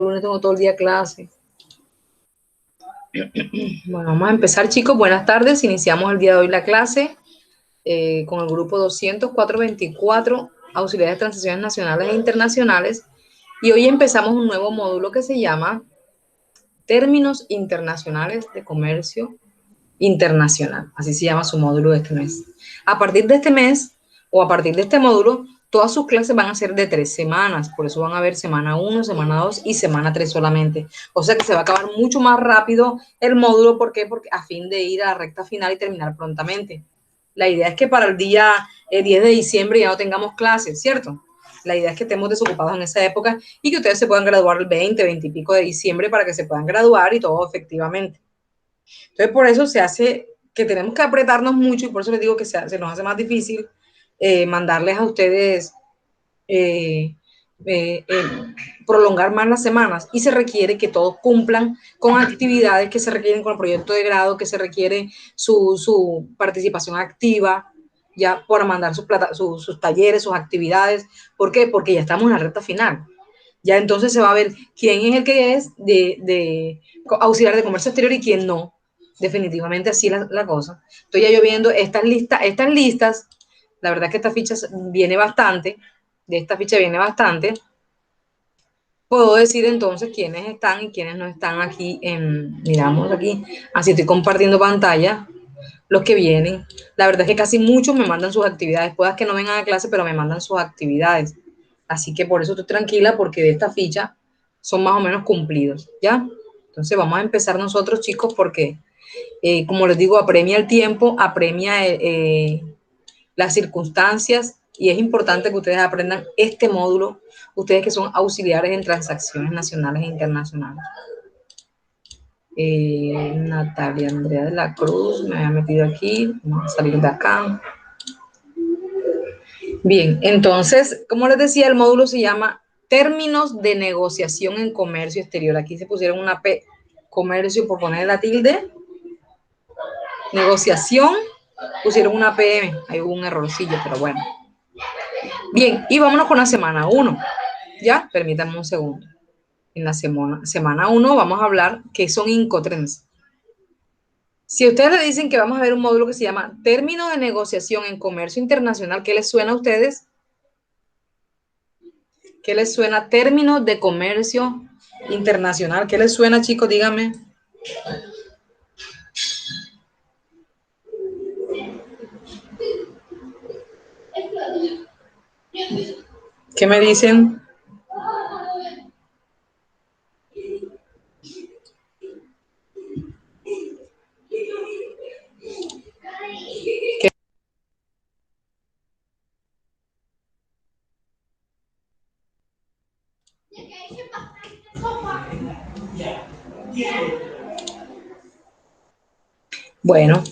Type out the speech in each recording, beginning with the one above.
lunes tengo todo el día clase. Bueno, vamos a empezar, chicos. Buenas tardes. Iniciamos el día de hoy la clase con el grupo 200-424, auxiliares de transacciones nacionales e internacionales. Y hoy empezamos un nuevo módulo que se llama Términos Internacionales de Comercio Internacional. Así se llama su módulo de este mes. A partir de este mes o a partir de este módulo, todas sus clases van a ser de 3 semanas, por eso van a haber semana 1, semana 2 y semana 3 solamente. O sea que se va a acabar mucho más rápido el módulo. ¿Por qué? Porque a fin de ir a la recta final y terminar prontamente. La idea es que para el día 10 de diciembre ya no tengamos clases, ¿cierto? La idea es que estemos desocupados en esa época y que ustedes se puedan graduar el 20, 20 y pico de diciembre para que se puedan graduar y todo efectivamente. Entonces, por eso se hace que tenemos que apretarnos mucho y por eso les digo que se nos hace más difícil mandarles a ustedes eh, eh, eh, prolongar más las semanas, y se requiere que todos cumplan con actividades que se requieren con el proyecto de grado, que se requiere su participación activa ya para mandar sus talleres, sus actividades. ¿Por qué? Porque ya estamos en la recta final. Ya entonces se va a ver quién es el que es de auxiliar de comercio exterior y quién no. Definitivamente así la cosa. Estoy ya yo viendo estas listas. La verdad es que esta ficha viene bastante. De esta ficha viene bastante. Puedo decir entonces quiénes están y quiénes no están aquí. Miramos aquí. Así estoy compartiendo pantalla. Los que vienen. La verdad es que casi muchos me mandan sus actividades. Puedas que no vengan a clase, pero me mandan sus actividades. Así que por eso estoy tranquila, porque de esta ficha son más o menos cumplidos, ¿ya? Entonces vamos a empezar nosotros, chicos, porque, como les digo, apremia el tiempo, apremia las circunstancias, y es importante que ustedes aprendan este módulo, ustedes que son auxiliares en transacciones nacionales e internacionales. Natalia Andrea de la Cruz, me había metido aquí, vamos a salir de acá. Bien, entonces, como les decía, el módulo se llama Términos de Negociación en Comercio Exterior. Aquí se pusieron una P, comercio, por poner la tilde. Negociación, pusieron una PM. Ahí hubo un errorcillo, pero bueno. Bien, y vámonos con la semana 1. ¿Ya? Permítanme un segundo. En la semana 1 vamos a hablar qué son Incoterms. Si ustedes le dicen que vamos a ver un módulo que se llama Términos de Negociación en Comercio Internacional, ¿qué les suena a ustedes? ¿Qué les suena? Términos de comercio internacional. ¿Qué les suena, chicos? Díganme. ¿Qué me dicen? ¿Qué? Bueno,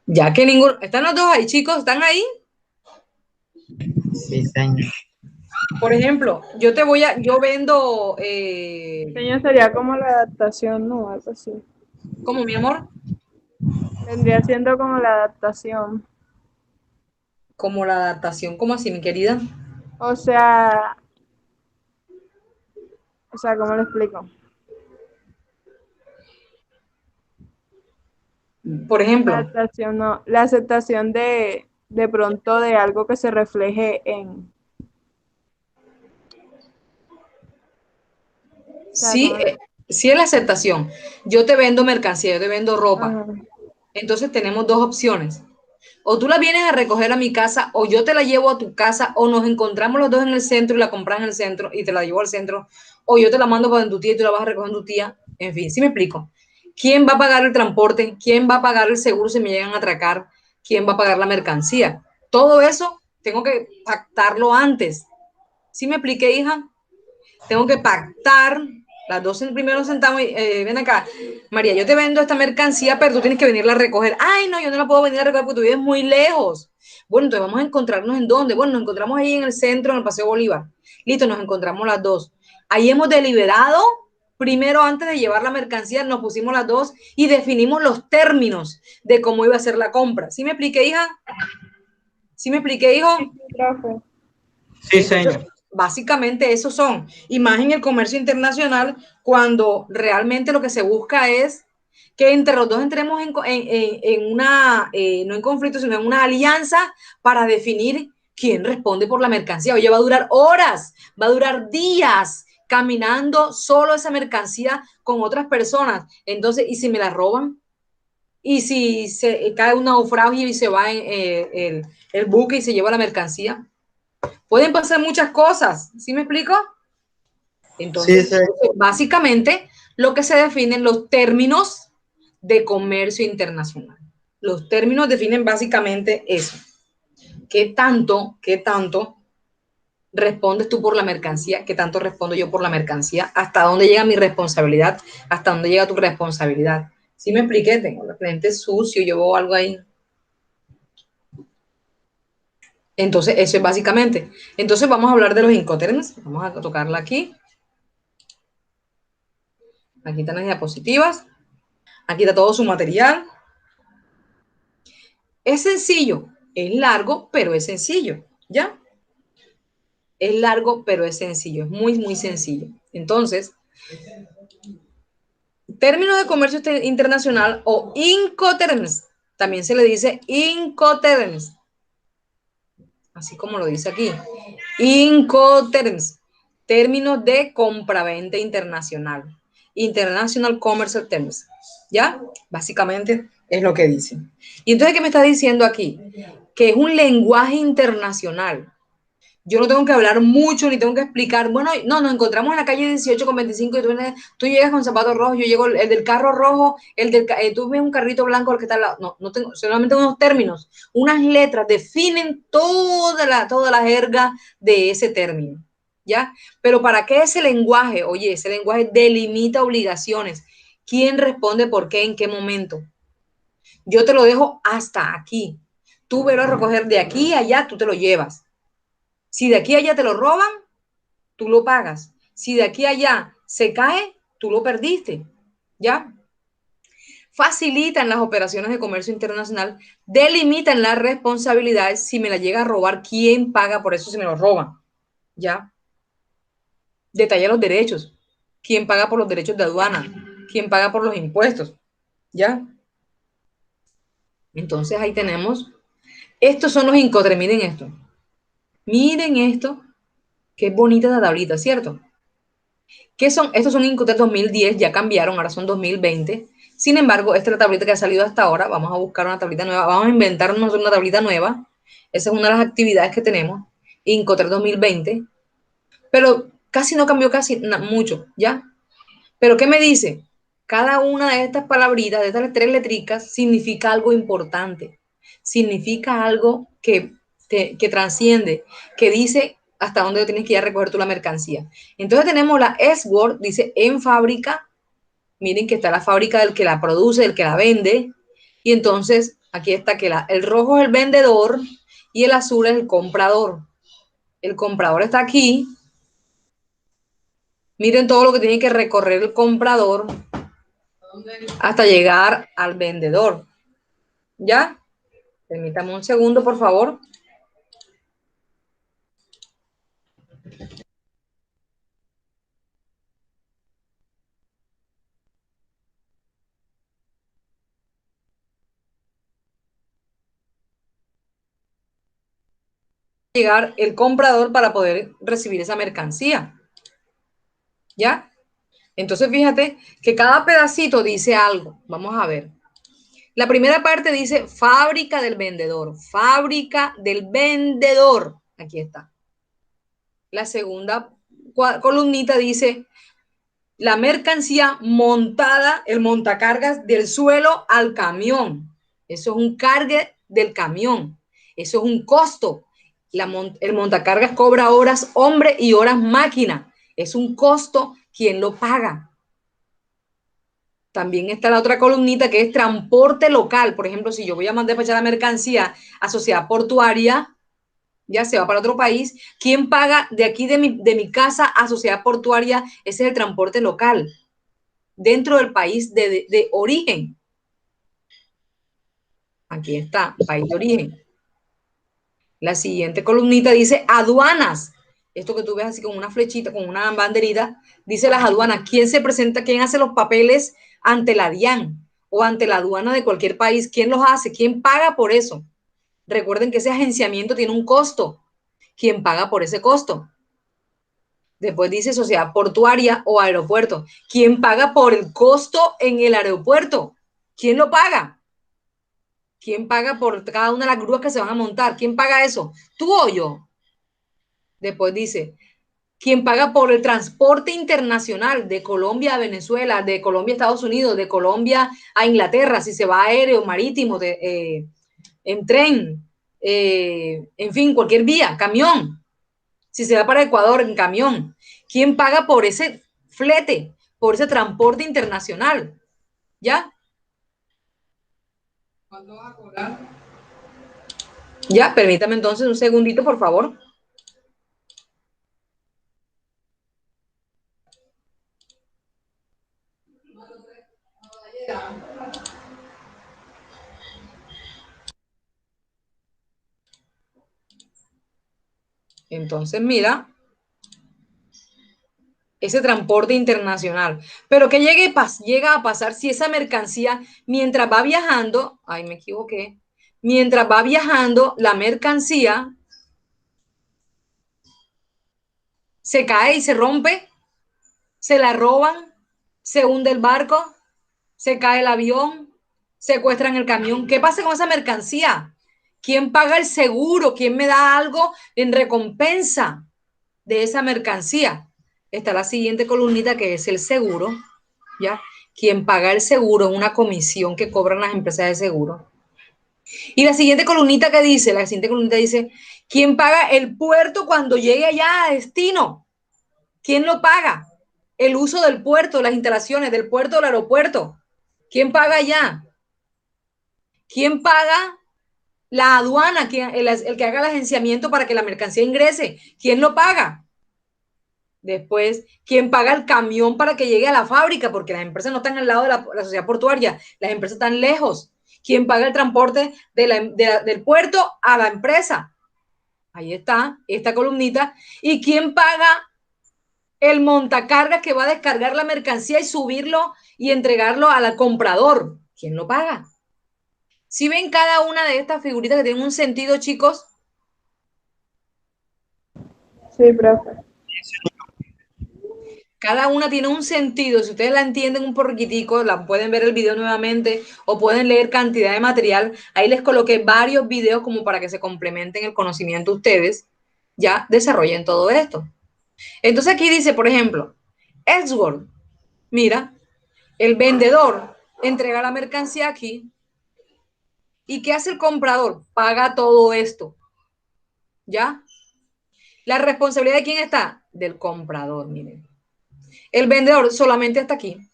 ya que ninguno... ¿Están los dos ahí, chicos? ¿Están ahí? Sí, señor. Por ejemplo, yo vendo... Señor, sería como la adaptación, ¿no? Algo así. ¿Cómo, mi amor? Vendría siendo como la adaptación. Como la adaptación, ¿cómo así, mi querida? O sea, ¿cómo le explico? Por La ejemplo, adaptación, no. La aceptación de pronto de algo que se refleje en. O sea, sí, sí es la aceptación. Yo te vendo mercancía, yo te vendo ropa. ajá. Entonces tenemos dos opciones. O tú la vienes a recoger a mi casa, o yo te la llevo a tu casa, o nos encontramos los dos en el centro y la compras en el centro y te la llevo al centro, o yo te la mando para tu tía y tú la vas a recoger en tu tía. En fin, ¿sí me explico? ¿Quién va a pagar el transporte? ¿Quién va a pagar el seguro si me llegan a atracar? ¿Quién va a pagar la mercancía? Todo eso tengo que pactarlo antes. ¿Sí me expliqué, hija? Tengo que pactar. Las dos primero nos sentamos y ven acá, María, yo te vendo esta mercancía, pero tú tienes que venirla a recoger. Ay, no, yo no la puedo venir a recoger porque tú vives muy lejos. Bueno, entonces vamos a encontrarnos en dónde. Bueno, nos encontramos ahí en el centro, en el Paseo Bolívar. Listo, nos encontramos las dos. Ahí hemos deliberado. Primero, antes de llevar la mercancía, nos pusimos las dos y definimos los términos de cómo iba a ser la compra. ¿Sí me expliqué, hija? ¿Sí me expliqué, hijo? Sí, sí, profe. Sí, señor. Básicamente esos son. Y más en el comercio internacional, cuando realmente lo que se busca es que entre los dos entremos en una, no en conflicto, sino en una alianza para definir quién responde por la mercancía. Oye, va a durar horas, va a durar días caminando solo esa mercancía con otras personas. Entonces, ¿y si me la roban? ¿Y si se cae un naufragio y se va el buque y se lleva la mercancía? Pueden pasar muchas cosas, ¿sí me explico? Sí, Entonces, sí. básicamente, lo que se definen los términos de comercio internacional. Los términos definen básicamente eso. ¿Qué tanto respondes tú por la mercancía? ¿Qué tanto respondo yo por la mercancía? ¿Hasta dónde llega mi responsabilidad? ¿Hasta dónde llega tu responsabilidad? ¿Sí me expliqué? Tengo los lentes sucios, yo veo algo ahí. Entonces, eso es básicamente. Entonces, vamos a hablar de los Incoterms. Vamos a tocarla aquí. Aquí están las diapositivas. Aquí está todo su material. Es sencillo, es largo, pero es sencillo, ¿ya? Es largo, pero es sencillo, es muy, muy sencillo. Entonces, términos de comercio internacional o Incoterms, también se le dice Incoterms, así como lo dice aquí. Incoterms, términos de compraventa internacional. International Commercial Terms, ¿ya? Básicamente es lo que dice. Y entonces, ¿qué me está diciendo aquí? Que es un lenguaje internacional. Yo no tengo que hablar mucho ni tengo que explicar. Bueno, no, nos encontramos en la calle 18 con 25 y tú llegas con zapatos rojos, yo llego el del carro rojo, tú ves un carrito blanco al que está al lado. No, no tengo, solamente unos términos, unas letras definen toda la jerga de ese término, ¿ya? Pero ¿para qué ese lenguaje? Oye, ese lenguaje delimita obligaciones. ¿Quién responde por qué, en qué momento? Yo te lo dejo hasta aquí. Tú velo a recoger de aquí a allá, tú te lo llevas. Si de aquí a allá te lo roban, tú lo pagas. Si de aquí a allá se cae, tú lo perdiste. ¿Ya? Facilitan las operaciones de comercio internacional, delimitan las responsabilidades. Si me la llega a robar, ¿quién paga por eso si me lo roban? ¿Ya? Detalla los derechos. ¿Quién paga por los derechos de aduana? ¿Quién paga por los impuestos? ¿Ya? Entonces ahí tenemos. Estos son los Incoterms. Miren esto. Miren esto. Qué bonita la tablita, ¿cierto? ¿Qué son? Estos son Incoterms 2010, ya cambiaron, ahora son 2020. Sin embargo, esta es la tablita que ha salido hasta ahora. Vamos a buscar una tablita nueva, vamos a inventarnos una tablita nueva. Esa es una de las actividades que tenemos, Incoterms 2020. Pero casi no cambió mucho, ¿ya? Pero ¿qué me dice? Cada una de estas palabritas, de estas tres letricas, significa algo importante. Significa algo que trasciende, que dice hasta dónde tienes que ir a recoger tú la mercancía. Entonces tenemos la S-word, dice en fábrica. Miren que está la fábrica del que la produce, del que la vende. Y entonces aquí está que el rojo es el vendedor y el azul es el comprador. El comprador está aquí. Miren todo lo que tiene que recorrer el comprador hasta llegar al vendedor. ¿Ya? Permítame un segundo, por favor. Llegar el comprador para poder recibir esa mercancía. ¿Ya? Entonces fíjate que cada pedacito dice algo. Vamos a ver. La primera parte dice fábrica del vendedor. Fábrica del vendedor. Aquí está. La segunda columnita dice la mercancía montada, el montacargas del suelo al camión. Eso es un cargue del camión. Eso es un costo. El montacargas cobra horas hombre y horas máquina. Es un costo. ¿Quién lo paga? También está la otra columnita que es transporte local. Por ejemplo, si yo voy a mandar despachar la mercancía a sociedad portuaria, ya se va para otro país, ¿quién paga de aquí de mi casa a sociedad portuaria? Ese es el transporte local, dentro del país de origen. Aquí está, país de origen. La siguiente columnita dice aduanas. esto que tú ves así con una flechita, con una banderita, dice las aduanas, ¿quién se presenta, quién hace los papeles ante la DIAN o ante la aduana de cualquier país? ¿Quién los hace? ¿Quién paga por eso? Recuerden que ese agenciamiento tiene un costo. ¿Quién paga por ese costo? Después dice sociedad portuaria o aeropuerto. ¿Quién paga por el costo en el aeropuerto? ¿Quién lo paga? ¿Quién paga por cada una de las grúas que se van a montar? ¿Quién paga eso? ¿Tú o yo? Después dice, ¿quién paga por el transporte internacional de Colombia a Venezuela, de Colombia a Estados Unidos, de Colombia a Inglaterra, si se va aéreo, marítimo, en tren, en fin, cualquier vía, camión? Si se va para Ecuador en camión, ¿quién paga por ese flete, por ese transporte internacional? ¿Ya? ¿Cuánto va a cobrar? Ya, permítame entonces un segundito, por favor. Entonces, mira, ese transporte internacional. Pero ¿qué llega a pasar si esa mercancía, mientras va viajando, ay, me equivoqué, mientras va viajando, la mercancía se cae y se rompe, se la roban, se hunde el barco, se cae el avión, secuestran el camión? ¿Qué pasa con esa mercancía? ¿Quién paga el seguro? ¿Quién me da algo en recompensa de esa mercancía? Está la siguiente columnita, que es el seguro, ¿ya? Quien paga el seguro es una comisión que cobran las empresas de seguro. Y la siguiente columnita que dice, la siguiente columnita dice, ¿quién paga el puerto cuando llegue allá a destino? ¿Quién lo paga? El uso del puerto, las instalaciones del puerto, del aeropuerto. ¿Quién paga allá? ¿Quién paga la aduana? El que haga el agenciamiento para que la mercancía ingrese. ¿Quién lo paga? Después, ¿quién paga el camión para que llegue a la fábrica? Porque las empresas no están al lado de la sociedad portuaria, las empresas están lejos. ¿Quién paga el transporte del puerto a la empresa? Ahí está, esta columnita. ¿Y quién paga el montacargas que va a descargar la mercancía y subirlo y entregarlo al comprador? ¿Quién lo paga? Si ven cada una de estas figuritas que tienen un sentido, chicos, Sí, profe. cada una tiene un sentido. Si ustedes la entienden un poquitico, la pueden ver el video nuevamente o pueden leer cantidad de material. Ahí les coloqué varios videos como para que se complementen el conocimiento ustedes. Ya desarrollen todo esto. Entonces aquí dice, por ejemplo, Ellsworth. Mira, el vendedor entrega la mercancía aquí. ¿Y qué hace el comprador? Paga todo esto. ¿Ya? ¿La responsabilidad de quién está? Del comprador, miren. El vendedor solamente hasta aquí.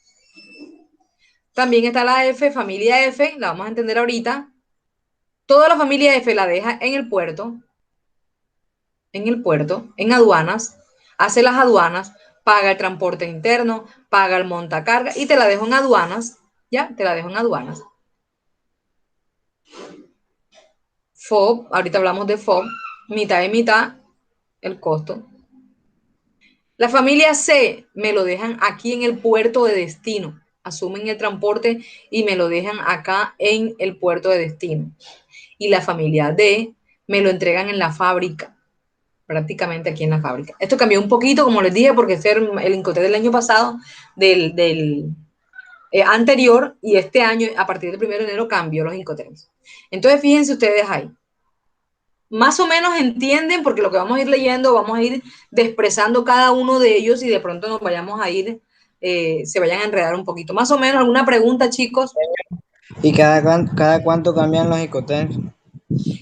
También está la F, familia F, la vamos a entender ahorita. Toda la familia F la deja en aduanas, hace las aduanas, paga el transporte interno, paga el montacarga y te la dejo en aduanas, ¿ya? Te la dejo en aduanas. FOB, ahorita hablamos de FOB, mitad y mitad, el costo. La familia C me lo dejan aquí en el puerto de destino. Asumen el transporte y me lo dejan acá en el puerto de destino. Y la familia D me lo entregan en la fábrica, prácticamente aquí en la fábrica. Esto cambió un poquito, como les dije, porque este era el Incoterm del año pasado, del anterior, y este año, a partir del 1 de enero, cambió los Incoterms. Entonces, fíjense ustedes ahí. Más o menos entienden, porque lo que vamos a ir leyendo, vamos a ir expresando cada uno de ellos y de pronto nos vayamos a ir, se vayan a enredar un poquito. Más o menos, ¿alguna pregunta, chicos? ¿Y cada cuánto cambian los Incoterms?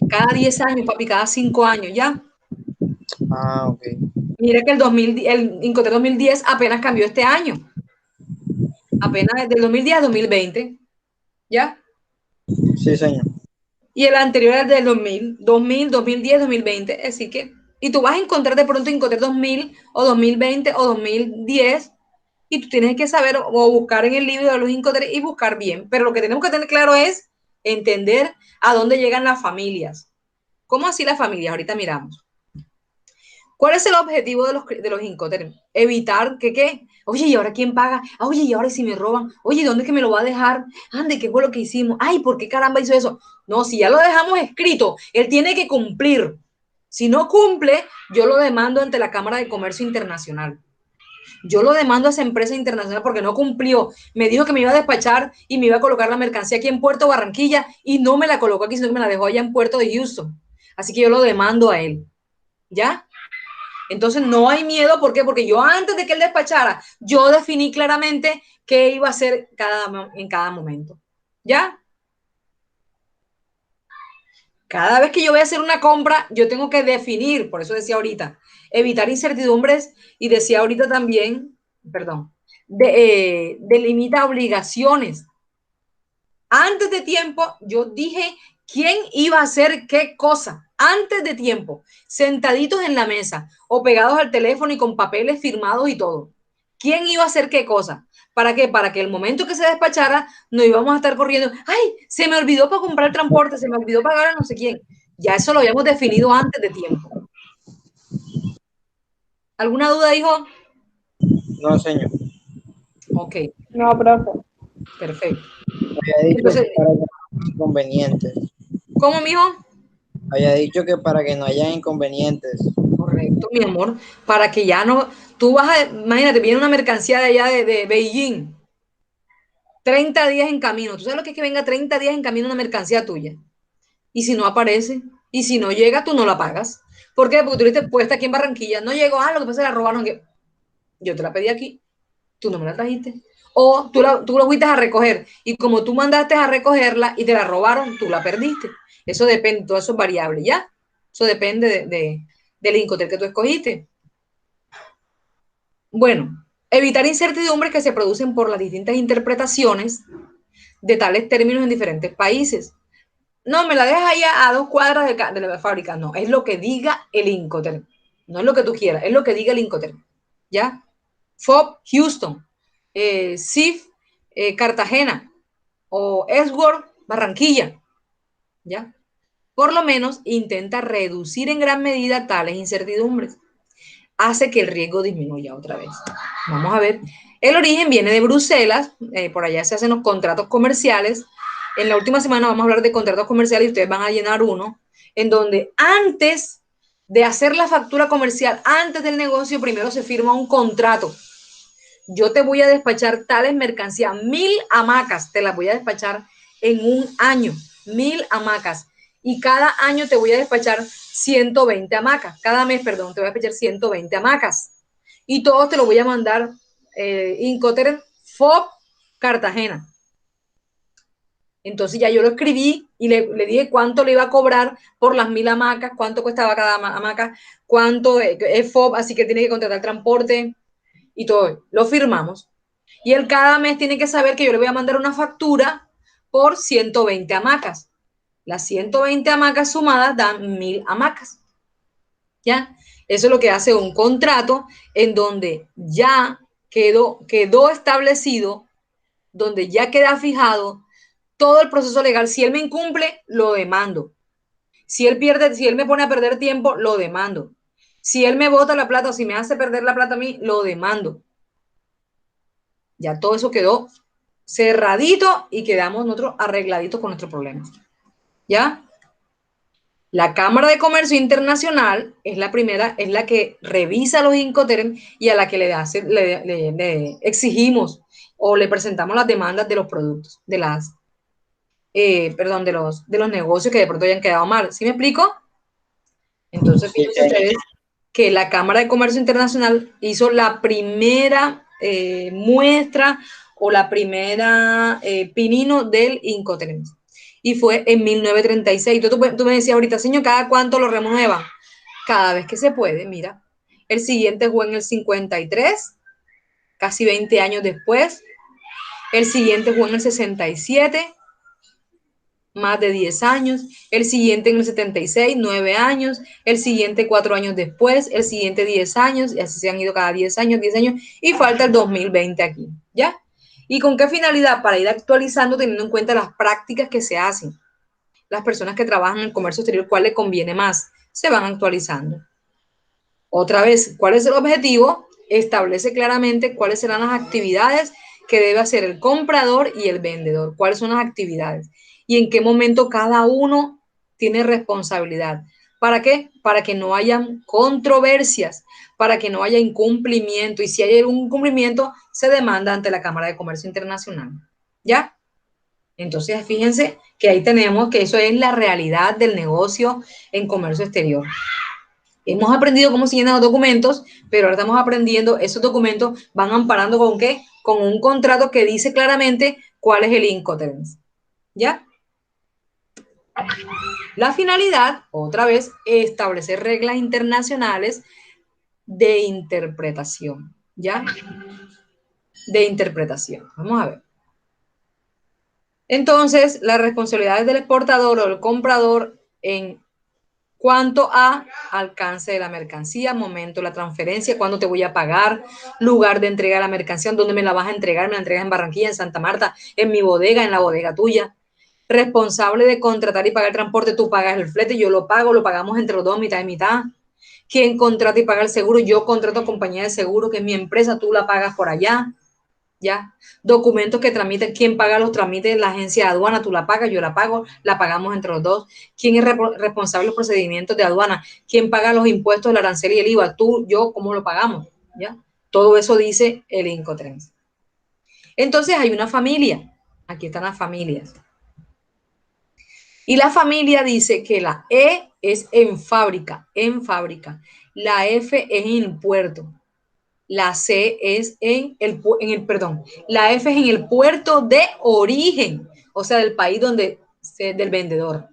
Cada 10 años, papi, cada 5 años, ¿ya? Ah, ok. Mira que el Incoterm 2010 apenas cambió este año. Apenas del 2010 a 2020, ¿ya? Sí, señor. Y el anterior era del 2010, 2020. Así que, y tú vas a encontrar de pronto Incoterm 2000 o 2020 o 2010 y tú tienes que saber o buscar en el libro de los Incoterm y buscar bien. Pero lo que tenemos que tener claro es entender a dónde llegan las familias. ¿Cómo así las familias? Ahorita miramos. ¿Cuál es el objetivo de los Incoterms? Evitar que, ¿qué? Oye, ¿y ahora quién paga? Ah, oye, ¿y ahora si me roban? Oye, ¿dónde es que me lo va a dejar? Ande, ¿qué fue lo que hicimos? Ay, ¿por qué caramba hizo eso? No, si ya lo dejamos escrito, él tiene que cumplir. Si no cumple, yo lo demando ante la Cámara de Comercio Internacional. Yo lo demando a esa empresa internacional porque no cumplió. Me dijo que me iba a despachar y me iba a colocar la mercancía aquí en Puerto Barranquilla y no me la colocó aquí, sino que me la dejó allá en Puerto de Houston. Así que yo lo demando a él. ¿Ya? Entonces no hay miedo, ¿por qué? Porque yo antes de que él despachara, yo definí claramente qué iba a hacer en cada momento. ¿Ya? Cada vez que yo voy a hacer una compra, yo tengo que definir, por eso decía ahorita, evitar incertidumbres y decía ahorita también, perdón, delimita obligaciones. Antes de tiempo, yo dije quién iba a hacer qué cosa. Antes de tiempo, sentaditos en la mesa o pegados al teléfono y con papeles firmados y todo. ¿Quién iba a hacer qué cosa? ¿Para qué? Para que el momento que se despachara no íbamos a estar corriendo. ¡Ay! Se me olvidó para comprar el transporte, se me olvidó pagar a no sé quién. Ya eso lo habíamos definido antes de tiempo. ¿Alguna duda, hijo? No, señor. Ok, No, profe. perfecto. Había dicho Entonces, que para que no haya inconvenientes. ¿cómo, mijo? Había dicho que para que no haya inconvenientes. Correcto, mi amor, para que ya no, tú vas a, imagínate, viene una mercancía de allá de Beijing, 30 días en camino, ¿tú sabes lo que es que venga 30 días en camino una mercancía tuya? Y si no aparece, y si no llega, tú no la pagas. ¿Por qué? Porque tú estuviste puesta aquí en Barranquilla, no llegó, lo que pasa es que la robaron, que yo te la pedí aquí, tú no me la trajiste. O tú la fuiste a recoger, y como tú mandaste a recogerla y te la robaron, tú la perdiste. Eso depende, todo eso es variable, ¿ya? Eso depende del Incoterm que tú escogiste. Bueno, evitar incertidumbres que se producen por las distintas interpretaciones de tales términos en diferentes países. No, me la dejas ahí a 2 cuadras de la fábrica. No, es lo que diga el Incoterm. No es lo que tú quieras, es lo que diga el Incoterm. ¿Ya? FOB Houston, CIF Cartagena o Esword Barranquilla. ¿Ya? Por lo menos intenta reducir en gran medida tales incertidumbres, hace que el riesgo disminuya otra vez. Vamos a ver. El origen viene de Bruselas, por allá se hacen los contratos comerciales. En la última semana vamos a hablar de contratos comerciales y ustedes van a llenar uno, en donde antes de hacer la factura comercial, antes del negocio, primero se firma un contrato. Yo te voy a despachar tales mercancías, 1000 hamacas, te las voy a despachar en un año, 1000 hamacas. Y cada año te voy a despachar 120 hamacas. Cada mes, perdón, te voy a despachar 120 hamacas. Y todos te lo voy a mandar Incoterm FOB Cartagena. Entonces ya yo lo escribí y le dije cuánto le iba a cobrar por las 1000 hamacas, cuánto costaba cada hamaca, cuánto es FOB, así que tiene que contratar transporte y todo. Lo firmamos. Y él cada mes tiene que saber que yo le voy a mandar una factura por 120 hamacas. Las 120 hamacas sumadas dan 1000 hamacas. ¿Ya? Eso es lo que hace un contrato en donde ya quedó establecido, donde ya queda fijado todo el proceso legal. Si él me incumple, lo demando. Si él me pone a perder tiempo, lo demando. Si él me bota la plata o si me hace perder la plata a mí, lo demando. Ya todo eso quedó cerradito y quedamos nosotros arregladitos con nuestros problemas. ¿Ya? La Cámara de Comercio Internacional es la primera, es la que revisa los Incoterm y a la que le exigimos o le presentamos las demandas de los productos, perdón, de los negocios que de pronto hayan quedado mal. ¿Sí me explico? Entonces, Sí, fíjense señor. ustedes que la Cámara de Comercio Internacional hizo la primera muestra o la primera pinino del Incoterm. Y fue en 1936. Tú me decías ahorita, señor, ¿cada cuánto lo renuevan? Cada vez que se puede, mira. El siguiente fue en el 53, casi 20 años después. El siguiente fue en el 67, más de 10 años, el siguiente en el 76, 9 años, el siguiente 4 años después, el siguiente 10 años, y así se han ido cada 10 años, y falta el 2020 aquí, ¿ya? ¿Y con qué finalidad? Para ir actualizando teniendo en cuenta las prácticas que se hacen. Las personas que trabajan en el comercio exterior, ¿cuál le conviene más? Se van actualizando. Otra vez, ¿cuál es el objetivo? Establece claramente cuáles serán las actividades que debe hacer el comprador y el vendedor. ¿Cuáles son las actividades? Y en qué momento cada uno tiene responsabilidad. ¿Para qué? Para que no haya controversias, para que no haya incumplimiento. Y si hay algún incumplimiento, se demanda ante la Cámara de Comercio Internacional. ¿Ya? Entonces, fíjense que ahí tenemos que eso es la realidad del negocio en comercio exterior. Hemos aprendido cómo se llenan los documentos, pero ahora estamos aprendiendo, esos documentos van amparando con qué? Con un contrato que dice claramente cuál es el Incoterms. ¿Ya? La finalidad, otra vez, establecer reglas internacionales de interpretación. ¿Ya? De interpretación. Vamos a ver. Entonces, las responsabilidades del exportador o del comprador en cuanto a alcance de la mercancía, momento de la transferencia, cuándo te voy a pagar, lugar de entrega de la mercancía, dónde me la vas a entregar, me la entregas en Barranquilla, en Santa Marta, en mi bodega, en la bodega tuya. Responsable de contratar y pagar el transporte, tú pagas el flete, yo lo pago, lo pagamos entre los dos, mitad y mitad. ¿Quién contrata y paga el seguro? Yo contrato a compañía de seguro, que es mi empresa, tú la pagas por allá. ¿Ya? Documentos que tramiten, quién paga los trámites, la agencia de aduana, tú la pagas, yo la pago, la pagamos entre los dos. ¿Quién es responsable de los procedimientos de aduana? ¿Quién paga los impuestos, el arancel y el IVA? Tú, yo, ¿cómo lo pagamos? ¿Ya? Todo eso dice el Incoterms. Entonces hay una familia, aquí están las familias. Y la familia dice que la E es en fábrica, en fábrica. La F es en el puerto. La C es perdón, la F es en el puerto de origen, o sea, del país del vendedor.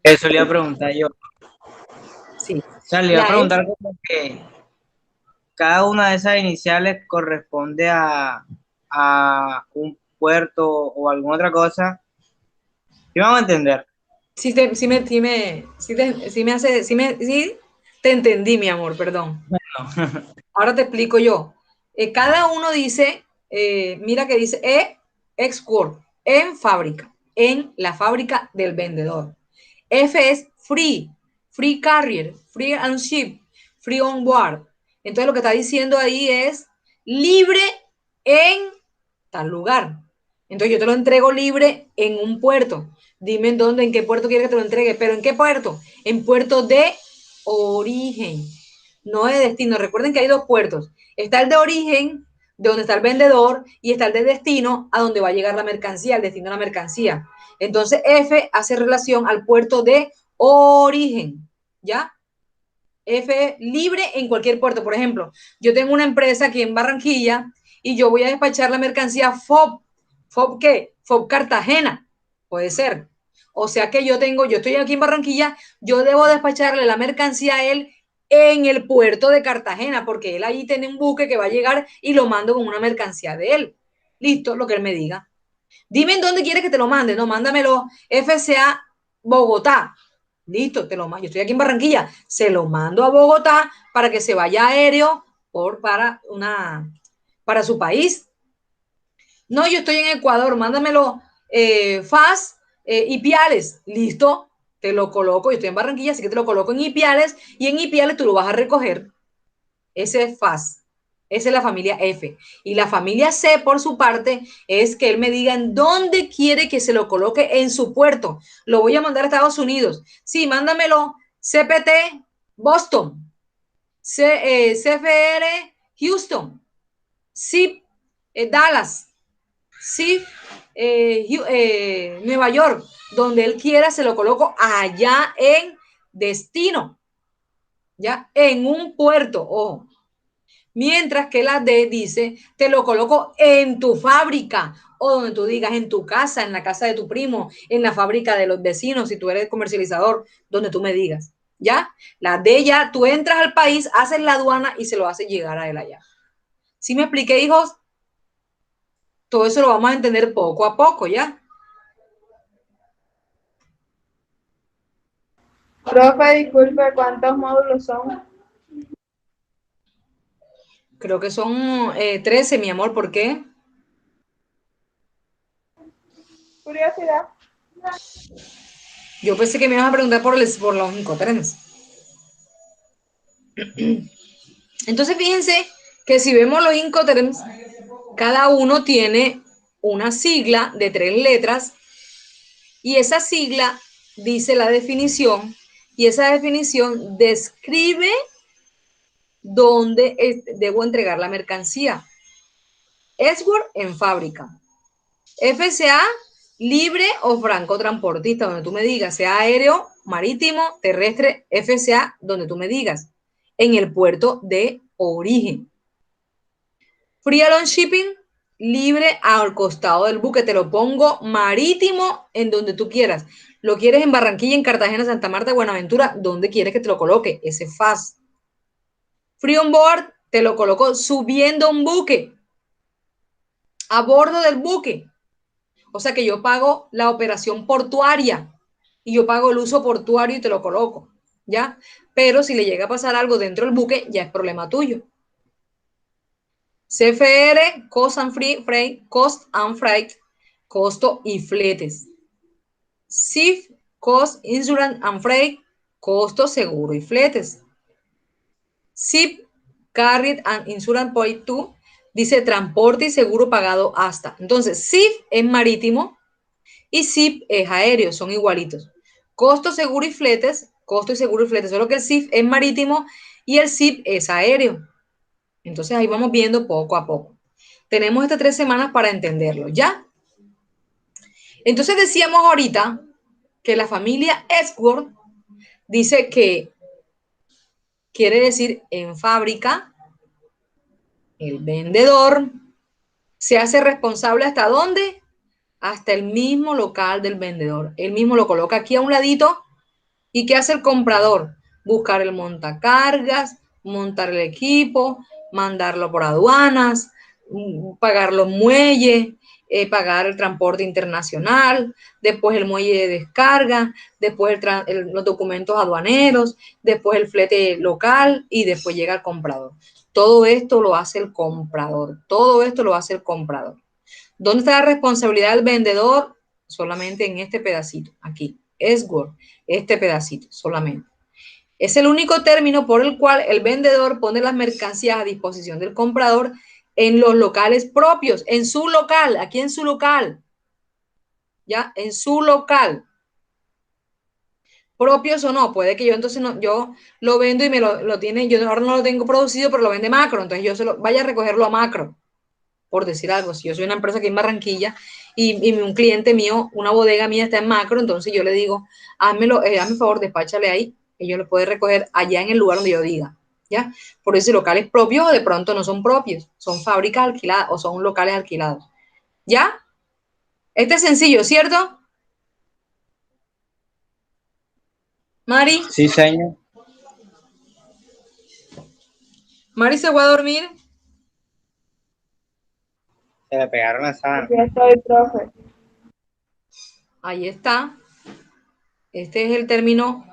Eso le iba a preguntar yo. Sí. O sea, le iba a La F, preguntar como que cada una de esas iniciales corresponde a un puerto o alguna otra cosa. ¿Sí vamos a entender? sí te entendí, mi amor, perdón. Ahora te explico yo. Cada uno dice, mira que dice export, en fábrica, en la fábrica del vendedor. F es free, free carrier, free and ship, free on board. Entonces lo que está diciendo ahí es libre en tal lugar. Entonces yo te lo entrego libre en un puerto. Dime en dónde, en qué puerto quieres que te lo entregue, pero ¿en qué puerto? En puerto de origen, no de destino. Recuerden que hay dos puertos. Está el de origen, de donde está el vendedor, y está el de destino, a donde va a llegar la mercancía, el destino de la mercancía. Entonces F hace relación al puerto de origen, ¿ya? F libre en cualquier puerto. Por ejemplo, yo tengo una empresa aquí en Barranquilla y yo voy a despachar la mercancía FOB. ¿FOB qué? FOB Cartagena. Puede ser. O sea que yo estoy aquí en Barranquilla, yo debo despacharle la mercancía a él en el puerto de Cartagena, porque él ahí tiene un buque que va a llegar y lo mando con una mercancía de él. Listo, lo que él me diga. Dime en dónde quieres que te lo mande. No, mándamelo FCA Bogotá. Listo, te lo mando. Yo estoy aquí en Barranquilla. Se lo mando a Bogotá para que se vaya aéreo para su país. No, yo estoy en Ecuador. Mándamelo FAS Ipiales. Listo, te lo coloco. Yo estoy en Barranquilla, así que te lo coloco en Ipiales y en Ipiales tú lo vas a recoger. Ese es FAS. Esa es la familia F. Y la familia C, por su parte, es que él me diga en dónde quiere que se lo coloque en su puerto. Lo voy a mandar a Estados Unidos. Sí, mándamelo CPT Boston, CFR Houston, CIP Dallas, CIP Nueva York. Donde él quiera se lo coloco allá en destino. Ya, en un puerto, ojo. Mientras que la D dice, te lo coloco en tu fábrica o donde tú digas, en tu casa, en la casa de tu primo, en la fábrica de los vecinos, si tú eres comercializador, donde tú me digas. ¿Ya? La D ya, tú entras al país, haces la aduana y se lo haces llegar a él allá. ¿Sí me expliqué, hijos? Todo eso lo vamos a entender poco a poco, ¿ya? Profe, disculpe, ¿cuántos módulos son? Creo que son 13, mi amor, ¿por qué? Curiosidad. Yo pensé que me ibas a preguntar por los Incoterms. Entonces, fíjense que si vemos los Incoterms, cada uno tiene una sigla de 3 letras y esa sigla dice la definición y esa definición describe dónde debo entregar la mercancía. Edgeworth en fábrica. FCA libre o franco transportista, donde tú me digas, sea aéreo, marítimo, terrestre, FCA, donde tú me digas, en el puerto de origen. Free alone shipping, libre al costado del buque, te lo pongo marítimo en donde tú quieras. Lo quieres en Barranquilla, en Cartagena, Santa Marta, Buenaventura, ¿dónde quieres que te lo coloque? Ese fast. Free on board, te lo coloco subiendo un buque, a bordo del buque. O sea que yo pago la operación portuaria y yo pago el uso portuario y te lo coloco, ¿ya? Pero si le llega a pasar algo dentro del buque, ya es problema tuyo. CFR, Cost and Freight, Cost and Freight, costo y fletes. CIF, Cost, Insurance and Freight, costo, seguro y fletes. CIP, Carried and Insurance Point 2, dice transporte y seguro pagado hasta. Entonces, CIF es marítimo y CIP es aéreo, son igualitos. Costo, seguro y fletes, costo y seguro y fletes, solo que el CIF es marítimo y el CIP es aéreo. Entonces ahí vamos viendo poco a poco. Tenemos estas 3 semanas para entenderlo, ¿ya? Entonces decíamos ahorita que la familia Edgeworth dice que quiere decir en fábrica, el vendedor se hace responsable hasta dónde, hasta el mismo local del vendedor. Él mismo lo coloca aquí a un ladito. ¿Y qué hace el comprador? Buscar el montacargas, montar el equipo, mandarlo por aduanas, pagar los muelles, pagar el transporte internacional, después el muelle de descarga, después los documentos aduaneros, después el flete local y después llega el comprador. Todo esto lo hace el comprador. Todo esto lo hace el comprador. ¿Dónde está la responsabilidad del vendedor? Solamente en este pedacito, aquí. Edgeworth, este pedacito, solamente. Es el único término por el cual el vendedor pone las mercancías a disposición del comprador en los locales propios, en su local, aquí en su local. ¿Ya? En su local. Propios o no, puede que yo entonces no, yo lo vendo y me lo tiene, yo ahora no lo tengo producido, pero lo vende Macro, entonces yo se lo vaya a recogerlo a Macro, por decir algo. Si yo soy una empresa aquí en Barranquilla y un cliente mío, una bodega mía está en Macro, entonces yo le digo, hazme favor, despáchale ahí, y yo lo puedo recoger allá en el lugar donde yo diga, ¿ya? Por eso locales propios o de pronto no son propios, son fábricas alquiladas o son locales alquilados, ¿ya? Este es sencillo, ¿cierto? Mari, Sí, señor. Mari se fue a dormir. Se le pegaron las sábanas. Aquí estoy, profe. Ahí está. Este es el término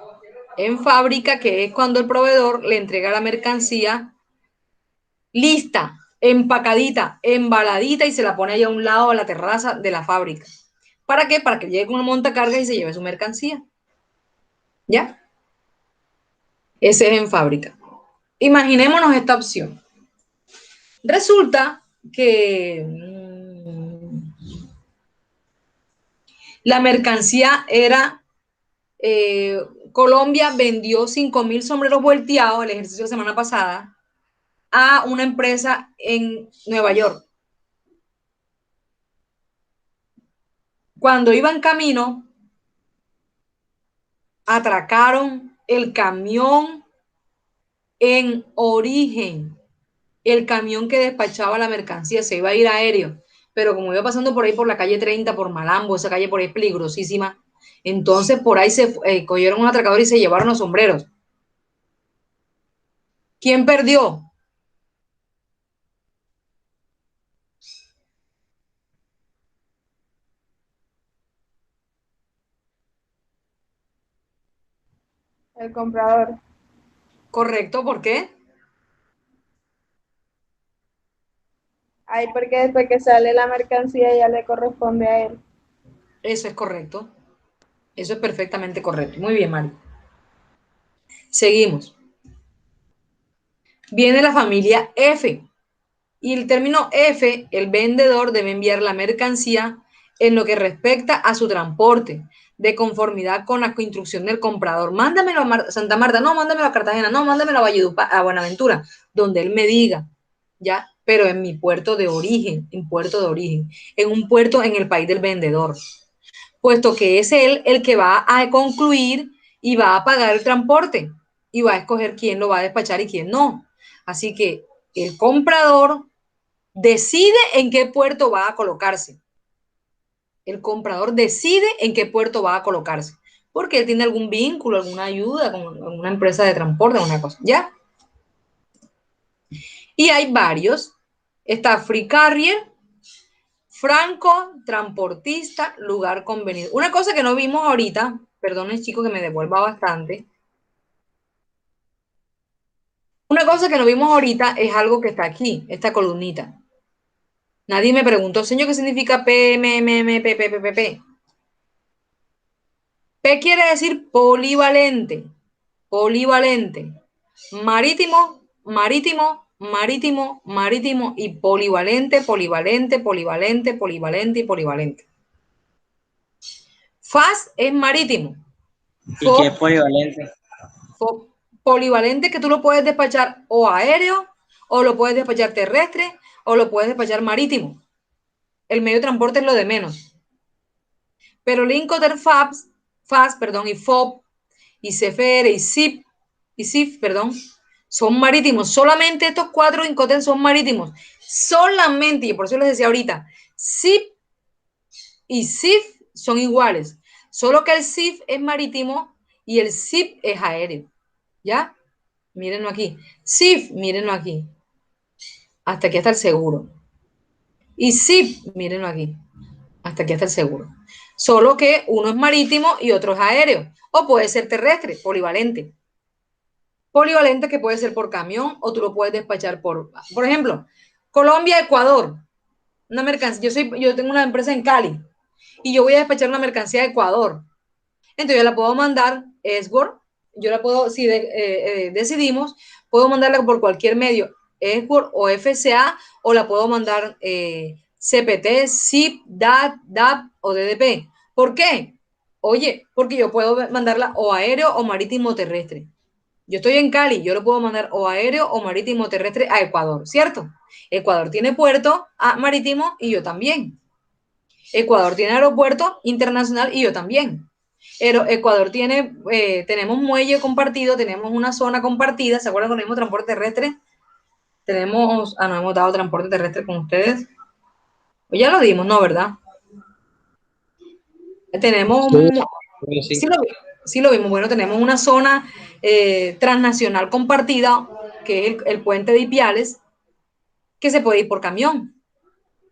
en fábrica, que es cuando el proveedor le entrega la mercancía lista, empacadita, embaladita y se la pone allá a un lado a la terraza de la fábrica. ¿Para qué? Para que llegue con una montacarga y se lleve su mercancía. ¿Ya? Ese es en fábrica. Imaginémonos esta opción. Resulta que la mercancía era, Colombia vendió 5.000 sombreros volteados el ejercicio de semana pasada a una empresa en Nueva York. Cuando iba en camino, atracaron el camión en origen. El camión que despachaba la mercancía se iba a ir aéreo, pero como iba pasando por ahí por la calle 30, por Malambo, esa calle por ahí es peligrosísima, entonces por ahí se cogieron un atracador y se llevaron los sombreros. ¿Quién perdió? El comprador. Correcto, ¿por qué? Ahí porque después que sale la mercancía ya le corresponde a él. Eso es correcto. Eso es perfectamente correcto. Muy bien, Mari. Seguimos. Viene la familia F. Y el término F, el vendedor debe enviar la mercancía en lo que respecta a su transporte, de conformidad con la instrucción del comprador. Mándamelo a Santa Marta, no, mándamelo a Cartagena, no, mándamelo a Valledupar, a Buenaventura, donde él me diga, ¿ya? Pero en mi puerto de origen, en un puerto en el país del vendedor, puesto que es él el que va a concluir y va a pagar el transporte y va a escoger quién lo va a despachar y quién no. Así que el comprador decide en qué puerto va a colocarse. El comprador decide en qué puerto va a colocarse, porque él tiene algún vínculo, alguna ayuda con alguna empresa de transporte, alguna cosa, ¿ya? Y hay varios. Está Free Carrier, Franco, transportista, lugar convenido. Una cosa que no vimos ahorita, perdonen chicos que me devuelva bastante. Una cosa que no vimos ahorita es algo que está aquí, esta columnita. Nadie me preguntó, señor, ¿qué significa P, M, M, M, P, P, P, P, P? P quiere decir polivalente, polivalente, marítimo, marítimo, marítimo, marítimo y polivalente, polivalente, polivalente, polivalente y polivalente. FAS es marítimo. ¿Y qué es polivalente? Polivalente que tú lo puedes despachar o aéreo, o lo puedes despachar terrestre, o lo puedes despachar marítimo. El medio de transporte es lo de menos. Pero Linkoter FAS, perdón, y FOB, y CFR, y CIF, perdón, son marítimos. Solamente estos 4 Incoterm son marítimos. Solamente, y por eso les decía ahorita, CIF y CIF son iguales. Solo que el CIF es marítimo y el CIF es aéreo. ¿Ya? Mírenlo aquí. CIF, mírenlo aquí. Hasta aquí está el seguro. Y CIF, mírenlo aquí. Hasta aquí está el seguro. Solo que uno es marítimo y otro es aéreo. O puede ser terrestre, polivalente. Polivalente que puede ser por camión o tú lo puedes despachar por ejemplo, Colombia, Ecuador. Una mercancía. Yo tengo una empresa en Cali y yo voy a despachar una mercancía a Ecuador. Entonces yo la puedo mandar Esword. Yo la puedo, si decidimos, puedo mandarla por cualquier medio, Esword o FCA, o la puedo mandar CPT, ZIP, DAT, DAP o DDP. ¿Por qué? Oye, porque yo puedo mandarla o aéreo o marítimo o terrestre. Yo estoy en Cali, yo lo puedo mandar o aéreo o marítimo o terrestre a Ecuador, ¿cierto? Ecuador tiene puerto marítimo y yo también. Ecuador tiene aeropuerto internacional y yo también. Pero Ecuador tiene, tenemos muelle compartido, tenemos una zona compartida. ¿Se acuerdan cuando dimos transporte terrestre? Tenemos, no hemos dado transporte terrestre con ustedes. Pues ya lo dimos, ¿no? ¿Verdad? Tenemos, Sí. sí lo vimos. Bueno, tenemos una zona transnacional compartida, que es el puente de Ipiales, que se puede ir por camión.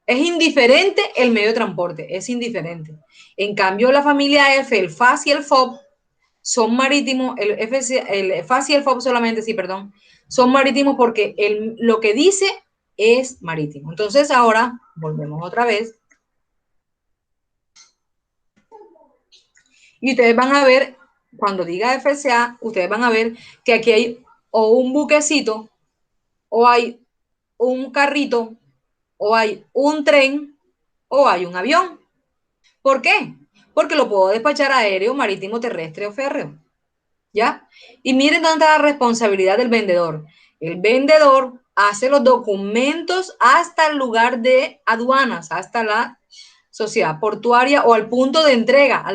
Es indiferente el medio de transporte, es indiferente. En cambio, la familia F, el FAS y el FOB, son marítimos, el FAS y el FOB solamente, sí, perdón, son marítimos porque lo que dice es marítimo. Entonces, ahora volvemos otra vez. Y ustedes van a ver, cuando diga FCA, ustedes van a ver que aquí hay o un buquecito, o hay un carrito, o hay un tren, o hay un avión. ¿Por qué? Porque lo puedo despachar aéreo, marítimo, terrestre o férreo. ¿Ya? Y miren dónde está la responsabilidad del vendedor. El vendedor hace los documentos hasta el lugar de aduanas, hasta la sociedad portuaria o al punto de entrega,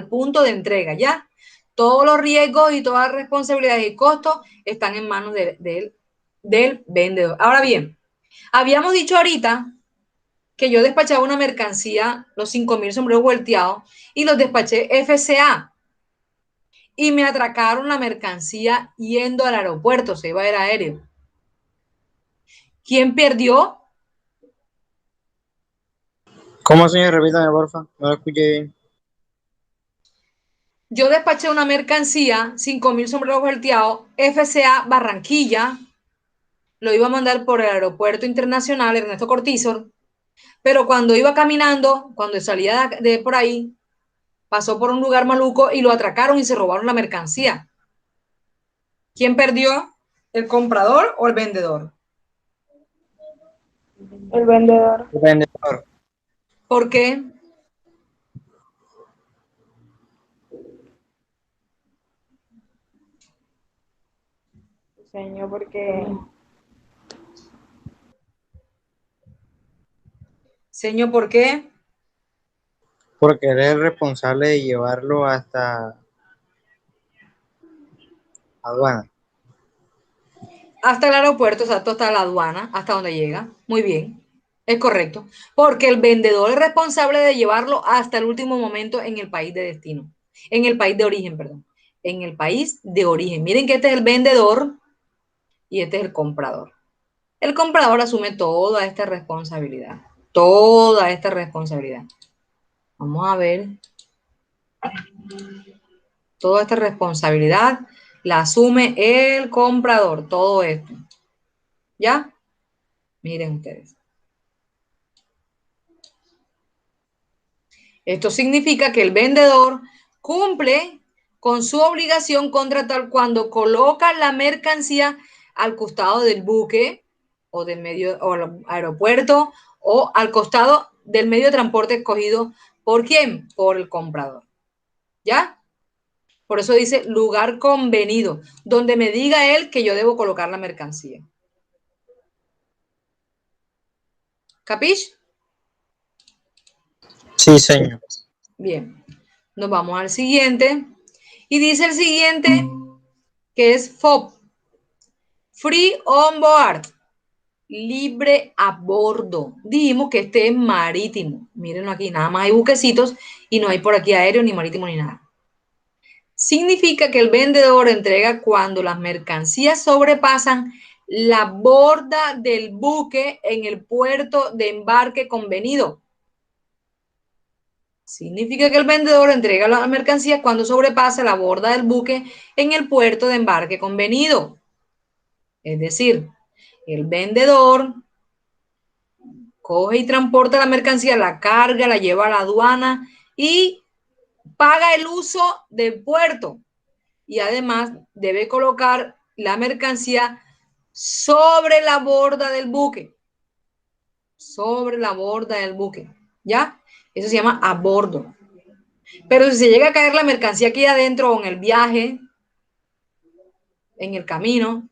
¿ya? Todos los riesgos y todas las responsabilidades y costos están en manos del vendedor. Ahora bien, habíamos dicho ahorita que yo despachaba una mercancía, los 5.000 sombreros volteados, y los despaché FCA. Y me atracaron la mercancía yendo al aeropuerto, se iba a ir aéreo. ¿Quién perdió? ¿Cómo, señor? Repítame, porfa. No lo escuché bien. Yo despaché una mercancía, 5.000 sombreros volteados, FCA Barranquilla, lo iba a mandar por el aeropuerto internacional Ernesto Cortizor, pero cuando iba caminando, cuando salía de por ahí, pasó por un lugar maluco y lo atracaron y se robaron la mercancía. ¿Quién perdió? ¿El comprador o el vendedor? El vendedor. El vendedor. ¿Por qué? Señor, porque Señor, ¿por qué? Porque él es el responsable de llevarlo hasta aduana. Hasta el aeropuerto, exacto, hasta la aduana, hasta donde llega. Muy bien, es correcto. Porque el vendedor es responsable de llevarlo hasta el último momento en el país de destino. En el país de origen, perdón. En el país de origen. Miren que este es el vendedor y este es el comprador. El comprador asume toda esta responsabilidad. Toda esta responsabilidad. Vamos a ver. Toda esta responsabilidad la asume el comprador. Todo esto. ¿Ya? Miren ustedes. Esto significa que el vendedor cumple con su obligación contractual cuando coloca la mercancía al costado del buque o del medio o al aeropuerto o al costado del medio de transporte escogido. ¿Por quién? Por el comprador. ¿Ya? Por eso dice lugar convenido, donde me diga él que yo debo colocar la mercancía. ¿Capish? Sí, señor. Bien. Nos vamos al siguiente. Y dice el siguiente que es FOB. Free on board. Libre a bordo. Dijimos que este es marítimo. Mírenlo aquí, nada más hay buquecitos y no hay por aquí aéreo ni marítimo ni nada. Significa que el vendedor entrega cuando las mercancías sobrepasan la borda del buque en el puerto de embarque convenido. Significa que el vendedor entrega las mercancías cuando sobrepasa la borda del buque en el puerto de embarque convenido. Es decir, el vendedor coge y transporta la mercancía, la carga, la lleva a la aduana y paga el uso del puerto. Y además debe colocar la mercancía sobre la borda del buque. Sobre la borda del buque. ¿Ya? Eso se llama a bordo. Pero si se llega a caer la mercancía aquí adentro o en el viaje, en el camino,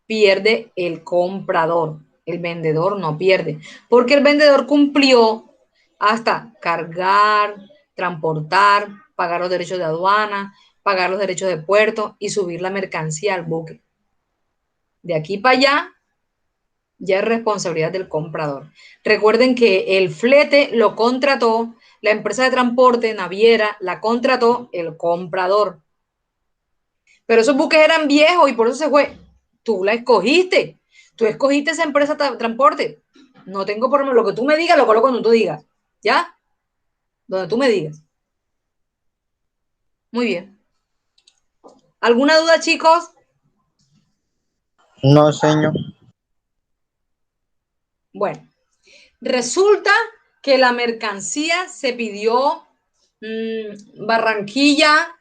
pierde el comprador. El vendedor no pierde, porque el vendedor cumplió hasta cargar, transportar, pagar los derechos de aduana, pagar los derechos de puerto y subir la mercancía al buque. De aquí para allá ya es responsabilidad del comprador. Recuerden que el flete lo contrató la empresa de transporte naviera, la contrató el comprador. Pero esos buques eran viejos y por eso se fue. Tú la escogiste. Tú escogiste esa empresa de transporte. No tengo problema. Lo que tú me digas, lo coloco cuando tú digas. ¿Ya? Donde tú me digas. Muy bien. ¿Alguna duda, chicos? No, señor. Bueno, resulta que la mercancía se pidió Barranquilla.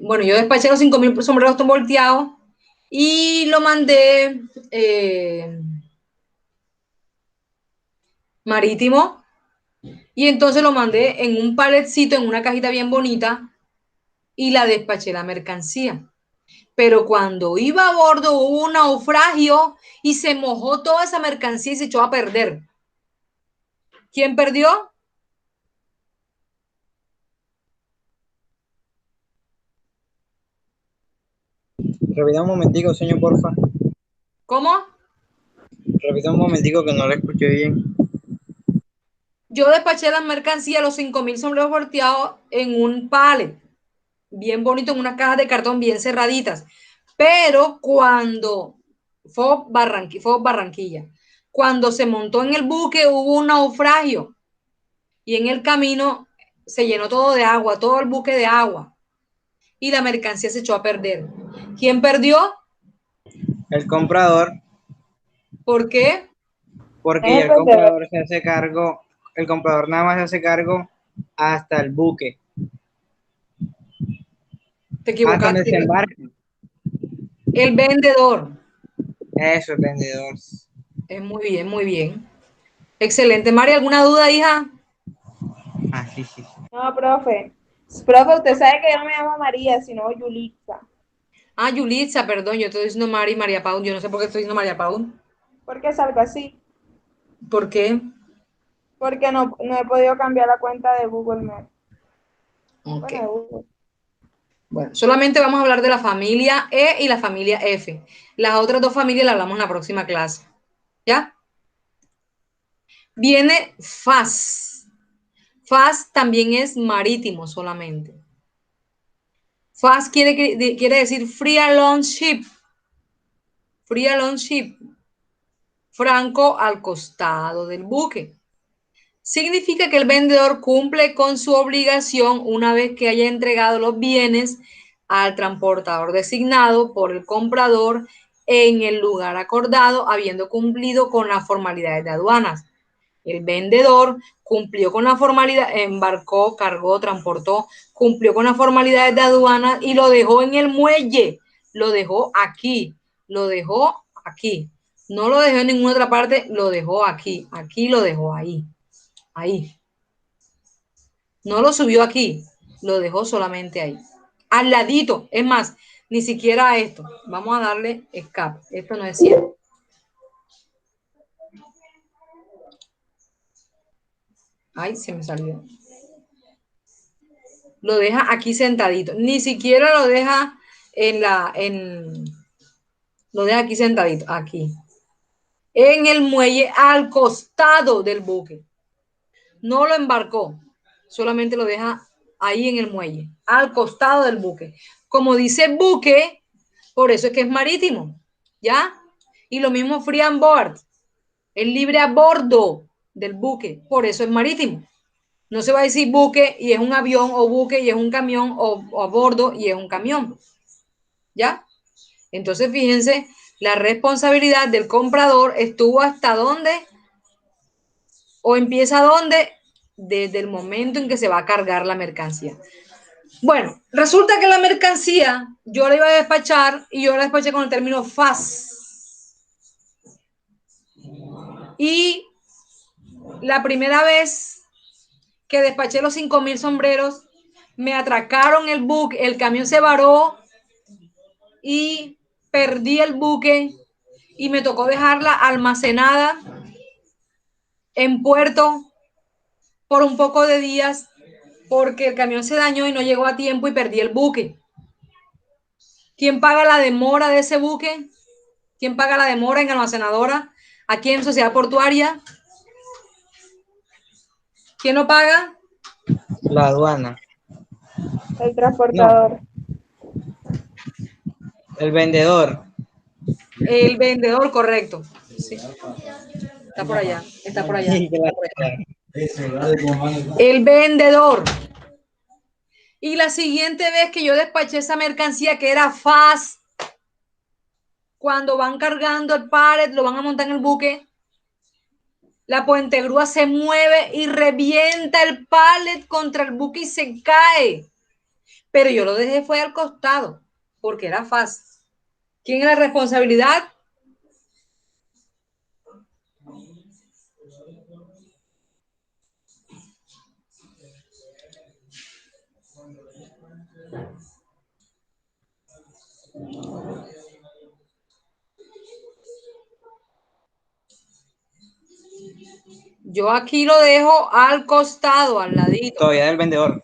Bueno, yo despaché los 5.000 sombreros volteados y lo mandé marítimo. Y entonces lo mandé en un paletcito, en una cajita bien bonita, y la despaché la mercancía. Pero cuando iba a bordo hubo un naufragio y se mojó toda esa mercancía y se echó a perder. ¿Quién perdió? Repita un momentico, señor, porfa. ¿Cómo? Repita un momentico que no lo escuché bien. Yo despaché la mercancía, los 5.000 sombreros volteados, en un palet, bien bonito, en unas cajas de cartón bien cerraditas. Pero cuando fue Barranquilla, cuando se montó en el buque hubo un naufragio y en el camino se llenó todo de agua, todo el buque de agua y la mercancía se echó a perder. ¿Quién perdió? El comprador, ¿Por qué? porque es ya el el vendedor. comprador se hace cargo, el comprador nada más se hace cargo hasta el buque, Te hasta donde se equivocaste. embarque. El vendedor. Eso, el vendedor. Es muy bien, muy bien. Excelente. María, ¿alguna duda, hija? Ah, sí, sí, sí. No, profe. Profe, usted sabe que yo no me llamo María, sino Yulitza. Ah, Yulitza, perdón, yo estoy diciendo Mari, María Paul. Yo no sé por qué estoy diciendo María Paul. ¿Por qué salgo así? ¿Por qué? Porque no he podido cambiar la cuenta de Google Maps. Ok. Bueno, de Google. Bueno, solamente vamos a hablar de la familia E y la familia F. Las otras dos familias las hablamos en la próxima clase. ¿Ya? Viene FAS. FAS también es marítimo solamente. FAS quiere decir Free Alone Ship. Free Alone Ship. Franco al costado del buque. Significa que el vendedor cumple con su obligación una vez que haya entregado los bienes al transportador designado por el comprador en el lugar acordado, habiendo cumplido con las formalidades de aduanas. El vendedor cumplió con la formalidad, embarcó, cargó, transportó, cumplió con las formalidades de aduanas y lo dejó en el muelle, lo dejó aquí, lo dejó aquí. No lo dejó en ninguna otra parte, lo dejó aquí, aquí lo dejó ahí, ahí. No lo subió aquí, lo dejó solamente ahí. Al ladito, es más, ni siquiera esto. Vamos a darle escape. Esto no es cierto. Ay, se me salió. Lo deja aquí sentadito. Ni siquiera lo deja lo deja aquí sentadito, aquí. En el muelle al costado del buque. No lo embarcó, solamente lo deja ahí en el muelle, al costado del buque. Como dice buque, por eso es que es marítimo, ¿ya? Y lo mismo free on board, es libre a bordo del buque, por eso es marítimo. No se va a decir buque y es un avión, o buque y es un camión, o a bordo y es un camión, ¿ya? Entonces, fíjense, la responsabilidad del comprador estuvo hasta dónde, o empieza dónde, desde el momento en que se va a cargar la mercancía. Bueno, resulta que la mercancía yo la iba a despachar y yo la despaché con el término FAS. Y la primera vez que despaché los 5,000 sombreros, me atracaron el buque, el camión se varó y perdí el buque y me tocó dejarla almacenada en puerto por un poco de días porque el camión se dañó y no llegó a tiempo y perdí el buque. ¿Quién paga la demora de ese buque? ¿Quién paga la demora en almacenadora? Aquí en Sociedad Portuaria. ¿Quién lo paga? La aduana. El No, transportador. el vendedor. El vendedor, correcto. Sí. Está por allá, está por allá, Sí, está por allá. claro. El vendedor. Y la siguiente vez que yo despaché esa mercancía que era fast, cuando van cargando el pallet, lo van a montar en el buque, la puente grúa se mueve y revienta el pallet contra el buque y se cae. Pero yo lo dejé fue al costado, porque era fast. ¿Quién es la responsabilidad? Yo aquí lo dejo al costado, al ladito. Todavía del vendedor.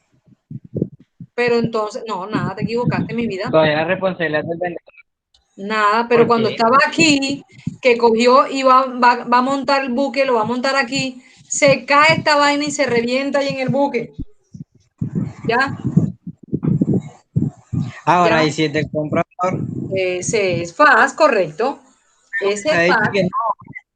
Pero entonces, no, nada, te equivocaste, mi vida. Todavía la responsabilidad del vendedor. Nada, pero ¿Por cuando qué? estaba aquí, que cogió y va a montar el buque, lo va a montar aquí, se cae esta vaina y se revienta ahí en el buque. ¿Ya? Ahora, ¿Ya? y si es del comprador, Ese es FAS, correcto. Ese me es ha dicho FAS. que no,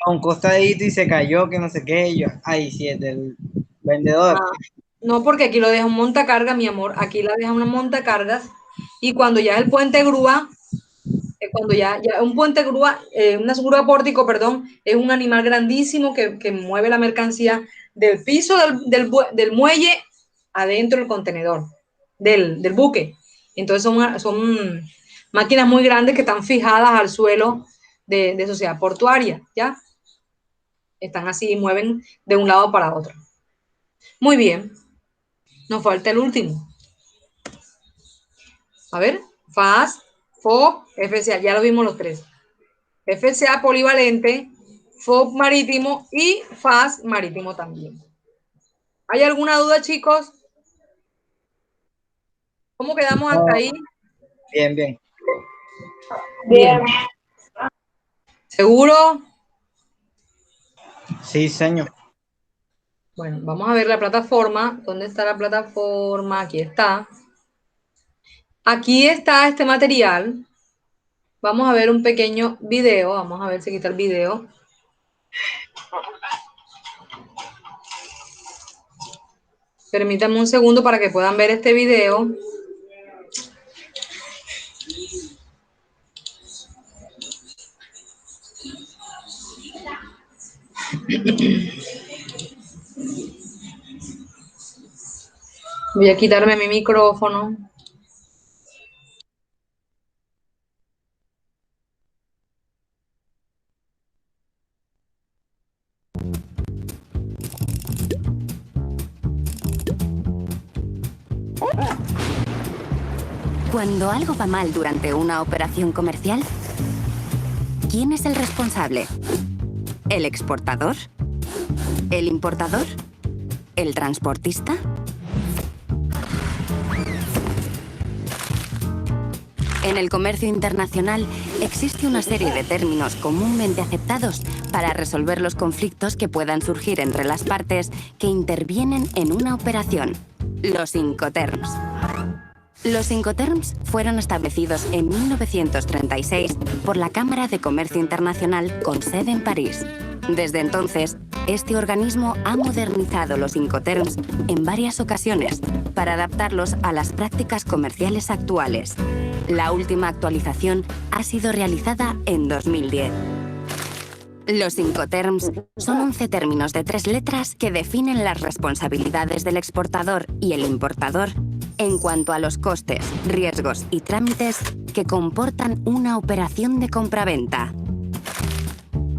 a un costadito y se cayó, que no sé qué, y yo, ay, si es del vendedor. Ah, no, porque aquí lo deja un montacarga, mi amor. Aquí la deja una montacargas. Y cuando ya es el puente grúa, cuando ya un puente grúa, una grúa pórtico, perdón, es un animal grandísimo que mueve la mercancía del piso del muelle adentro del contenedor, del buque. Entonces son máquinas muy grandes que están fijadas al suelo de Sociedad Portuaria, ¿ya? Están así y mueven de un lado para otro. Muy bien. Nos falta el último. A ver, FAS, FOB, FCA. Ya lo vimos los tres. FCA polivalente, FOB marítimo y FAS marítimo también. ¿Hay alguna duda, chicos? ¿Cómo quedamos hasta ahí? Bien, bien. Bien. ¿Seguro? Sí, señor. Bueno, vamos a ver la plataforma. ¿Dónde está la plataforma? Aquí está. Aquí está este material. Vamos a ver un pequeño video. Vamos a ver si aquí está el video. Permítanme un segundo para que puedan ver este video. Voy a quitarme mi micrófono. Cuando algo va mal durante una operación comercial, ¿quién es el responsable? ¿El exportador? ¿El importador? ¿El transportista? En el comercio internacional existe una serie de términos comúnmente aceptados para resolver los conflictos que puedan surgir entre las partes que intervienen en una operación. Los Incoterms. Los Incoterms fueron establecidos en 1936 por la Cámara de Comercio Internacional con sede en París. Desde entonces, este organismo ha modernizado los Incoterms en varias ocasiones para adaptarlos a las prácticas comerciales actuales. La última actualización ha sido realizada en 2010. Los Incoterms son 11 términos de 3 letras que definen las responsabilidades del exportador y el importador en cuanto a los costes, riesgos y trámites que comportan una operación de compraventa.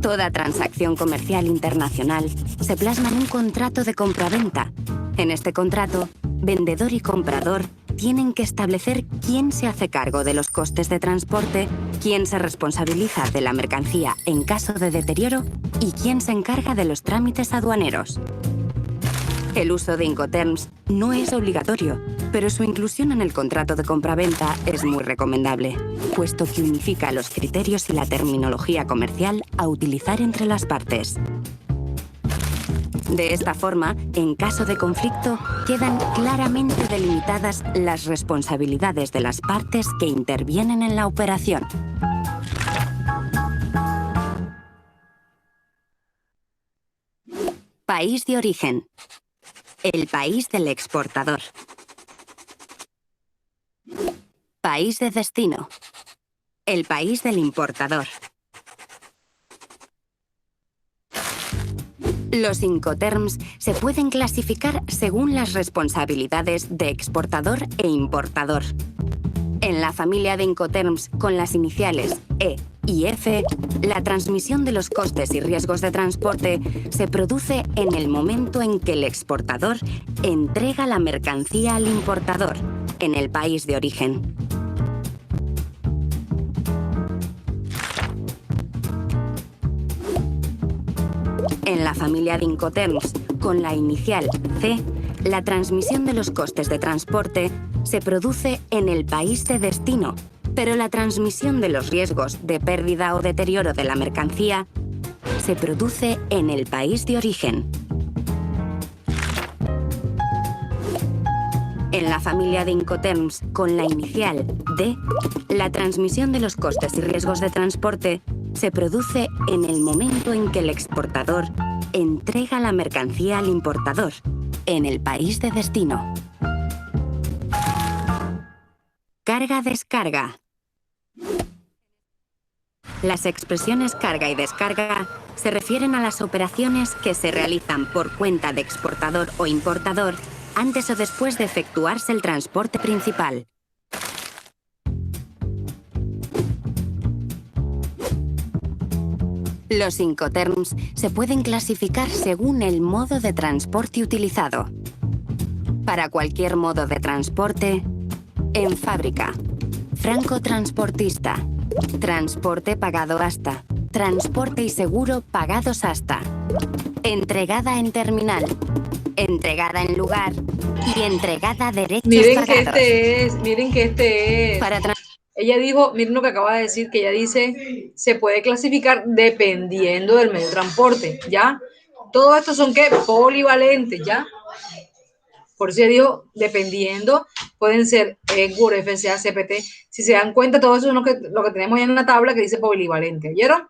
Toda transacción comercial internacional se plasma en un contrato de compraventa. En este contrato, vendedor y comprador tienen que establecer quién se hace cargo de los costes de transporte, quién se responsabiliza de la mercancía en caso de deterioro y quién se encarga de los trámites aduaneros. El uso de Incoterms no es obligatorio, pero su inclusión en el contrato de compraventa es muy recomendable, puesto que unifica los criterios y la terminología comercial a utilizar entre las partes. De esta forma, en caso de conflicto, quedan claramente delimitadas las responsabilidades de las partes que intervienen en la operación. País de origen. El país del exportador. País de destino. El país del importador. Los Incoterms se pueden clasificar según las responsabilidades de exportador e importador. En la familia de Incoterms con las iniciales E y F, la transmisión de los costes y riesgos de transporte se produce en el momento en que el exportador entrega la mercancía al importador, en el país de origen. En la familia de Incoterms con la inicial C, la transmisión de los costes de transporte se produce en el país de destino, pero la transmisión de los riesgos de pérdida o deterioro de la mercancía se produce en el país de origen. En la familia de Incoterms con la inicial D, la transmisión de los costes y riesgos de transporte se produce en el momento en que el exportador entrega la mercancía al importador, en el país de destino. Carga-descarga. Las expresiones carga y descarga se refieren a las operaciones que se realizan por cuenta de exportador o importador antes o después de efectuarse el transporte principal. Los Incoterms se pueden clasificar según el modo de transporte utilizado. Para cualquier modo de transporte, en fábrica, francotransportista, transporte pagado hasta, transporte y seguro pagados hasta, entregada en terminal, entregada en lugar y entregada derechos pagados. Miren que este es. Ella dijo, miren lo que acaba de decir, que ella dice, se puede clasificar dependiendo del medio de transporte, ¿ya? Todo esto son, ¿qué? Polivalentes, ¿ya? Por eso ella dijo, dependiendo, pueden ser EGUR, FCA, CPT. Si se dan cuenta, todo eso es lo que tenemos ya en la tabla que dice polivalente, ¿oyeron?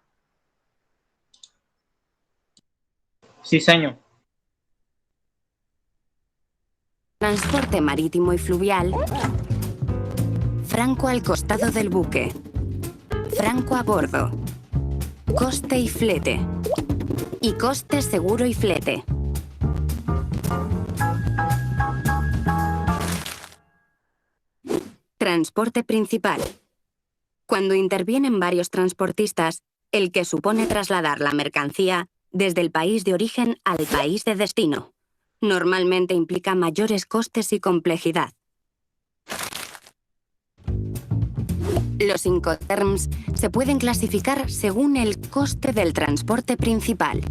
Sí, señor. Transporte marítimo y fluvial, franco al costado del buque, franco a bordo, coste y flete, y coste seguro y flete. Transporte principal. Cuando intervienen varios transportistas, el que supone trasladar la mercancía desde el país de origen al país de destino. Normalmente implica mayores costes y complejidad. Los Incoterms se pueden clasificar según el coste del transporte principal.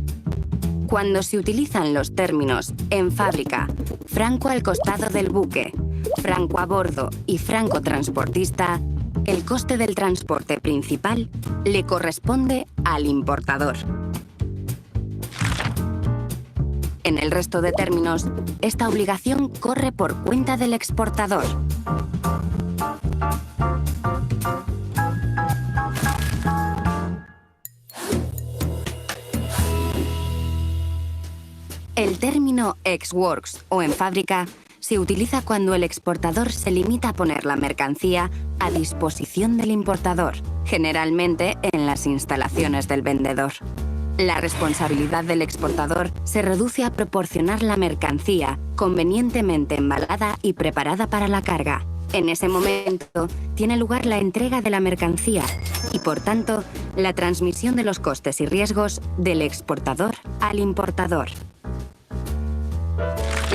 Cuando se utilizan los términos en fábrica, franco al costado del buque, franco a bordo y franco transportista, el coste del transporte principal le corresponde al importador. En el resto de términos, esta obligación corre por cuenta del exportador. El término ex-works o en fábrica se utiliza cuando el exportador se limita a poner la mercancía a disposición del importador, generalmente en las instalaciones del vendedor. La responsabilidad del exportador se reduce a proporcionar la mercancía convenientemente embalada y preparada para la carga. En ese momento tiene lugar la entrega de la mercancía y, por tanto, la transmisión de los costes y riesgos del exportador al importador.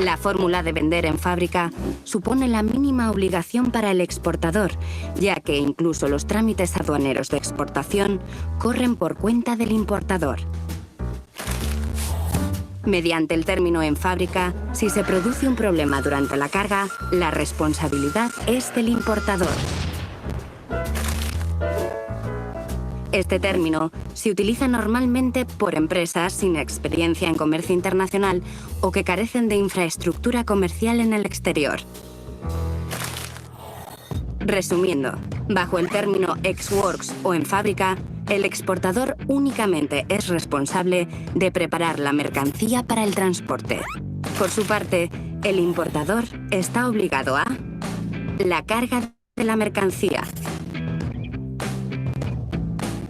La fórmula de vender en fábrica supone la mínima obligación para el exportador, ya que incluso los trámites aduaneros de exportación corren por cuenta del importador. Mediante el término en fábrica, si se produce un problema durante la carga, la responsabilidad es del importador. Este término se utiliza normalmente por empresas sin experiencia en comercio internacional o que carecen de infraestructura comercial en el exterior. Resumiendo, bajo el término ex-works o en fábrica, el exportador únicamente es responsable de preparar la mercancía para el transporte. Por su parte, el importador está obligado a la carga de la mercancía,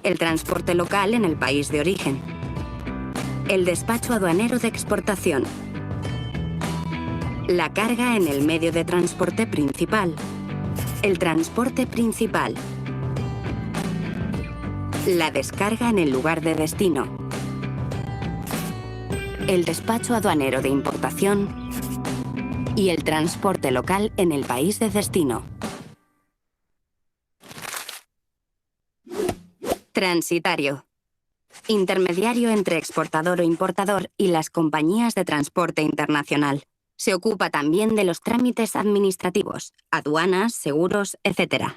el transporte local en el país de origen, el despacho aduanero de exportación, la carga en el medio de transporte principal, el transporte principal, la descarga en el lugar de destino, el despacho aduanero de importación y el transporte local en el país de destino. Transitario. Intermediario entre exportador o importador y las compañías de transporte internacional. Se ocupa también de los trámites administrativos, aduanas, seguros, etc.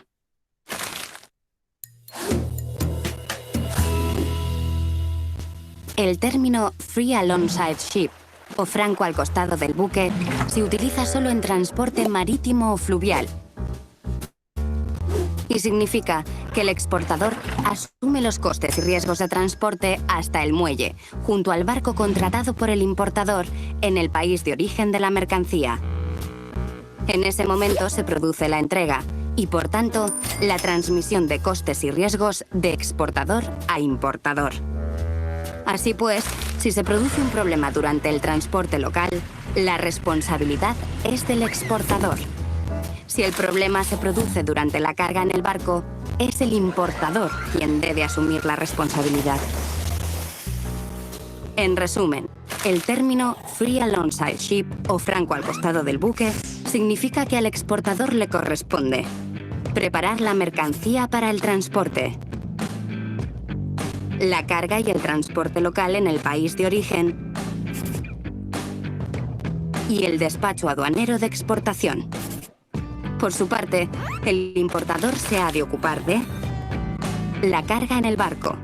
El término free alongside ship o franco al costado del buque se utiliza solo en transporte marítimo o fluvial y significa que el exportador asume los costes y riesgos de transporte hasta el muelle, junto al barco contratado por el importador en el país de origen de la mercancía. En ese momento se produce la entrega y, por tanto, la transmisión de costes y riesgos de exportador a importador. Así pues, si se produce un problema durante el transporte local, la responsabilidad es del exportador. Si el problema se produce durante la carga en el barco, es el importador quien debe asumir la responsabilidad. En resumen, el término Free Alongside Ship o franco al costado del buque significa que al exportador le corresponde preparar la mercancía para el transporte, la carga y el transporte local en el país de origen y el despacho aduanero de exportación. Por su parte, el importador se ha de ocupar de la carga en el barco,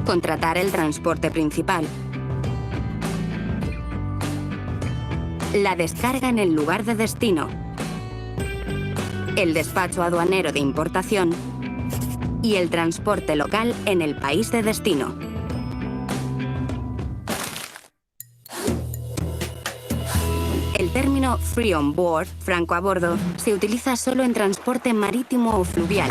contratar el transporte principal, la descarga en el lugar de destino, el despacho aduanero de importación y el transporte local en el país de destino. El término free on board, franco a bordo, se utiliza solo en transporte marítimo o fluvial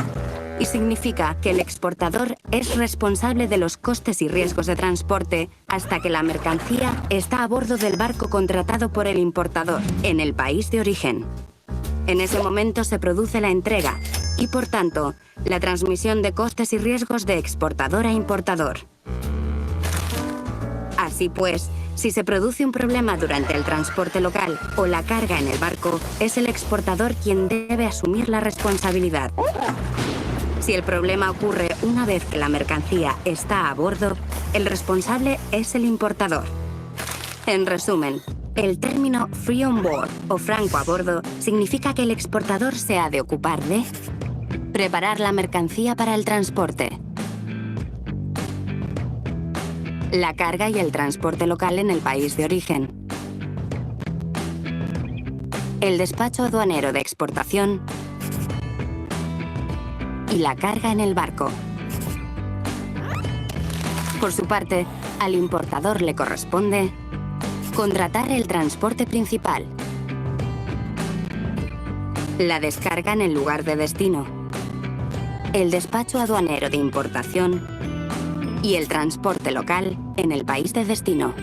y significa que el exportador es responsable de los costes y riesgos de transporte hasta que la mercancía está a bordo del barco contratado por el importador en el país de origen. En ese momento se produce la entrega y, por tanto, la transmisión de costes y riesgos de exportador a importador. Así pues, si se produce un problema durante el transporte local o la carga en el barco, es el exportador quien debe asumir la responsabilidad. Si el problema ocurre una vez que la mercancía está a bordo, el responsable es el importador. En resumen, el término free on board o franco a bordo significa que el exportador se ha de ocupar de preparar la mercancía para el transporte, la carga y el transporte local en el país de origen, el despacho aduanero de exportación y la carga en el barco. Por su parte, al importador le corresponde contratar el transporte principal, la descarga en el lugar de destino, el despacho aduanero de importación y el transporte local en el país de destino.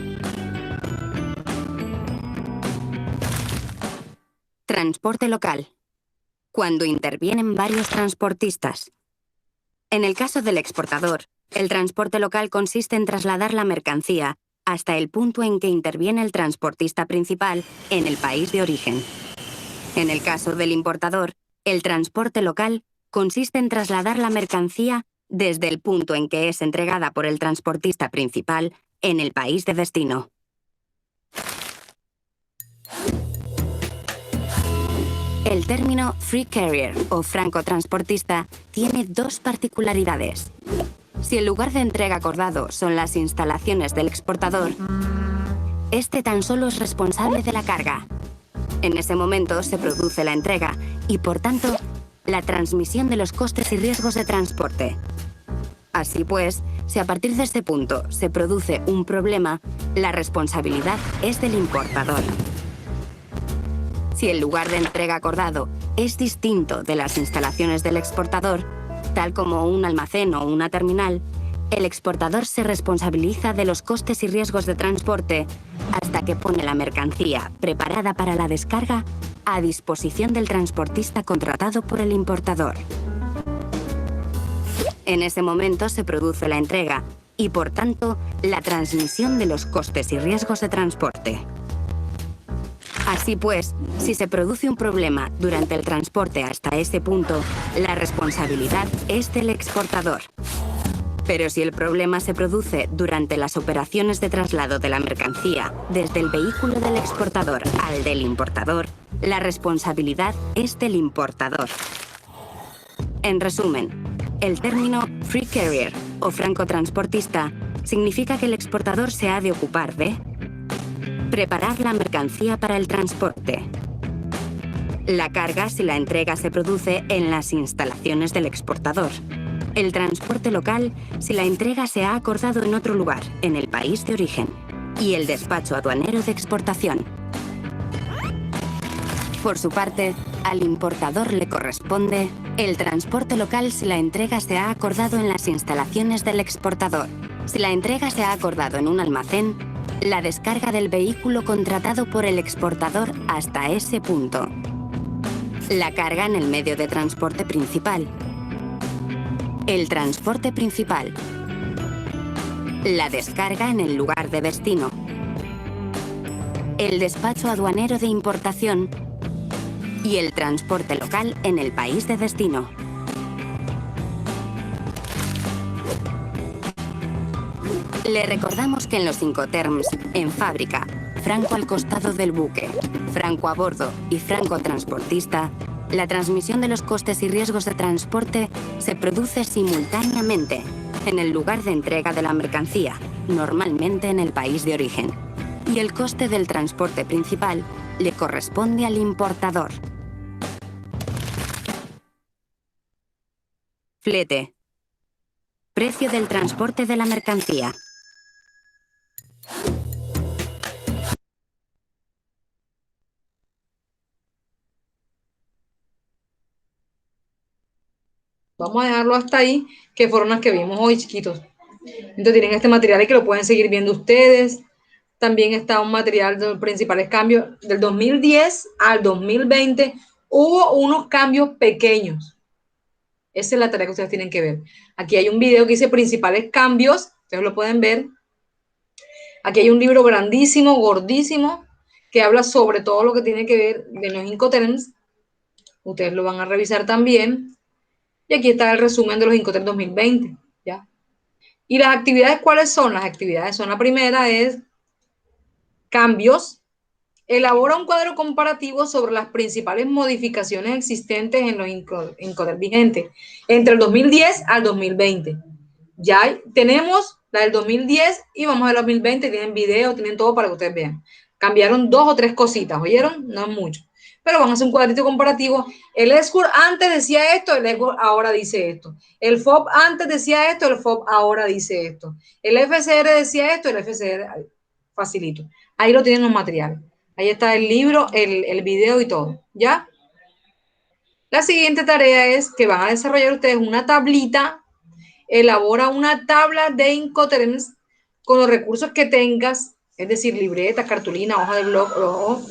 Transporte local. Cuando intervienen varios transportistas. En el caso del exportador, el transporte local consiste en trasladar la mercancía hasta el punto en que interviene el transportista principal en el país de origen. En el caso del importador, el transporte local consiste en trasladar la mercancía desde el punto en que es entregada por el transportista principal en el país de destino. El término free carrier o francotransportista tiene dos particularidades. Si el lugar de entrega acordado son las instalaciones del exportador, este tan solo es responsable de la carga. En ese momento se produce la entrega y, por tanto, la transmisión de los costes y riesgos de transporte. Así pues, si a partir de este punto se produce un problema, la responsabilidad es del importador. Si el lugar de entrega acordado es distinto de las instalaciones del exportador, tal como un almacén o una terminal, el exportador se responsabiliza de los costes y riesgos de transporte hasta que pone la mercancía preparada para la descarga a disposición del transportista contratado por el importador. En ese momento se produce la entrega y, por tanto, la transmisión de los costes y riesgos de transporte. Así pues, si se produce un problema durante el transporte hasta ese punto, la responsabilidad es del exportador. Pero si el problema se produce durante las operaciones de traslado de la mercancía desde el vehículo del exportador al del importador, la responsabilidad es del importador. En resumen, el término free carrier o francotransportista significa que el exportador se ha de ocupar de preparar la mercancía para el transporte, la carga si la entrega se produce en las instalaciones del exportador, el transporte local si la entrega se ha acordado en otro lugar, en el país de origen, y el despacho aduanero de exportación. Por su parte, al importador le corresponde el transporte local si la entrega se ha acordado en las instalaciones del exportador. Si la entrega se ha acordado en un almacén, la descarga del vehículo contratado por el exportador hasta ese punto, la carga en el medio de transporte principal, el transporte principal, la descarga en el lugar de destino, el despacho aduanero de importación y el transporte local en el país de destino. Le recordamos que en los Incoterms, en fábrica, franco al costado del buque, franco a bordo y franco transportista, la transmisión de los costes y riesgos de transporte se produce simultáneamente en el lugar de entrega de la mercancía, normalmente en el país de origen. Y el coste del transporte principal le corresponde al importador. Flete. Precio del transporte de la mercancía. Vamos a dejarlo hasta ahí, que fueron las que vimos hoy, chiquitos. Entonces tienen este material y que lo pueden seguir viendo ustedes. También está un material de los principales cambios. Del 2010 al 2020 hubo unos cambios pequeños. Esa es la tarea que ustedes tienen que ver. Aquí hay un video que dice principales cambios. Ustedes lo pueden ver. Aquí hay un libro grandísimo, gordísimo, que habla sobre todo lo que tiene que ver de los Incoterms. Ustedes lo van a revisar también. Y aquí está el resumen de los Incoterms 2020. ¿Ya? ¿Y las actividades cuáles son? Las actividades son, la primera es cambios. Elabora un cuadro comparativo sobre las principales modificaciones existentes en los Incoterms vigentes entre el 2010 al 2020. Ya tenemos la del 2010 y vamos al 2020, tienen video, tienen todo para que ustedes vean. Cambiaron 2 o 3 cositas, ¿oyeron? No es mucho. Pero vamos a hacer un cuadrito comparativo. El ESCUR antes decía esto, el ESCUR ahora dice esto. El FOB antes decía esto, el FOB ahora dice esto. El FCR decía esto, el FCR facilito. Ahí lo tienen los materiales. Ahí está el libro, el video y todo, ¿ya? La siguiente tarea es que van a desarrollar ustedes una tablita. Elabora una tabla de Incoterms con los recursos que tengas, es decir, libreta, cartulina, hoja de blog. Oh,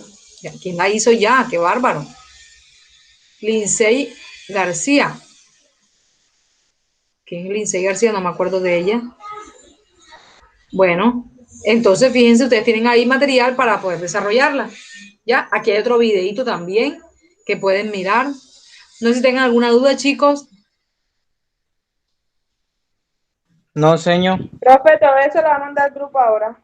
¿quién la hizo ya? ¡Qué bárbaro! Lindsay García. ¿Quién es Lindsay García? No me acuerdo de ella. Bueno, entonces fíjense, ustedes tienen ahí material para poder desarrollarla. ¿Ya? Aquí hay otro videito también que pueden mirar. No sé si tengan alguna duda, chicos. No, señor. Profe, todo eso lo va a mandar al grupo ahora.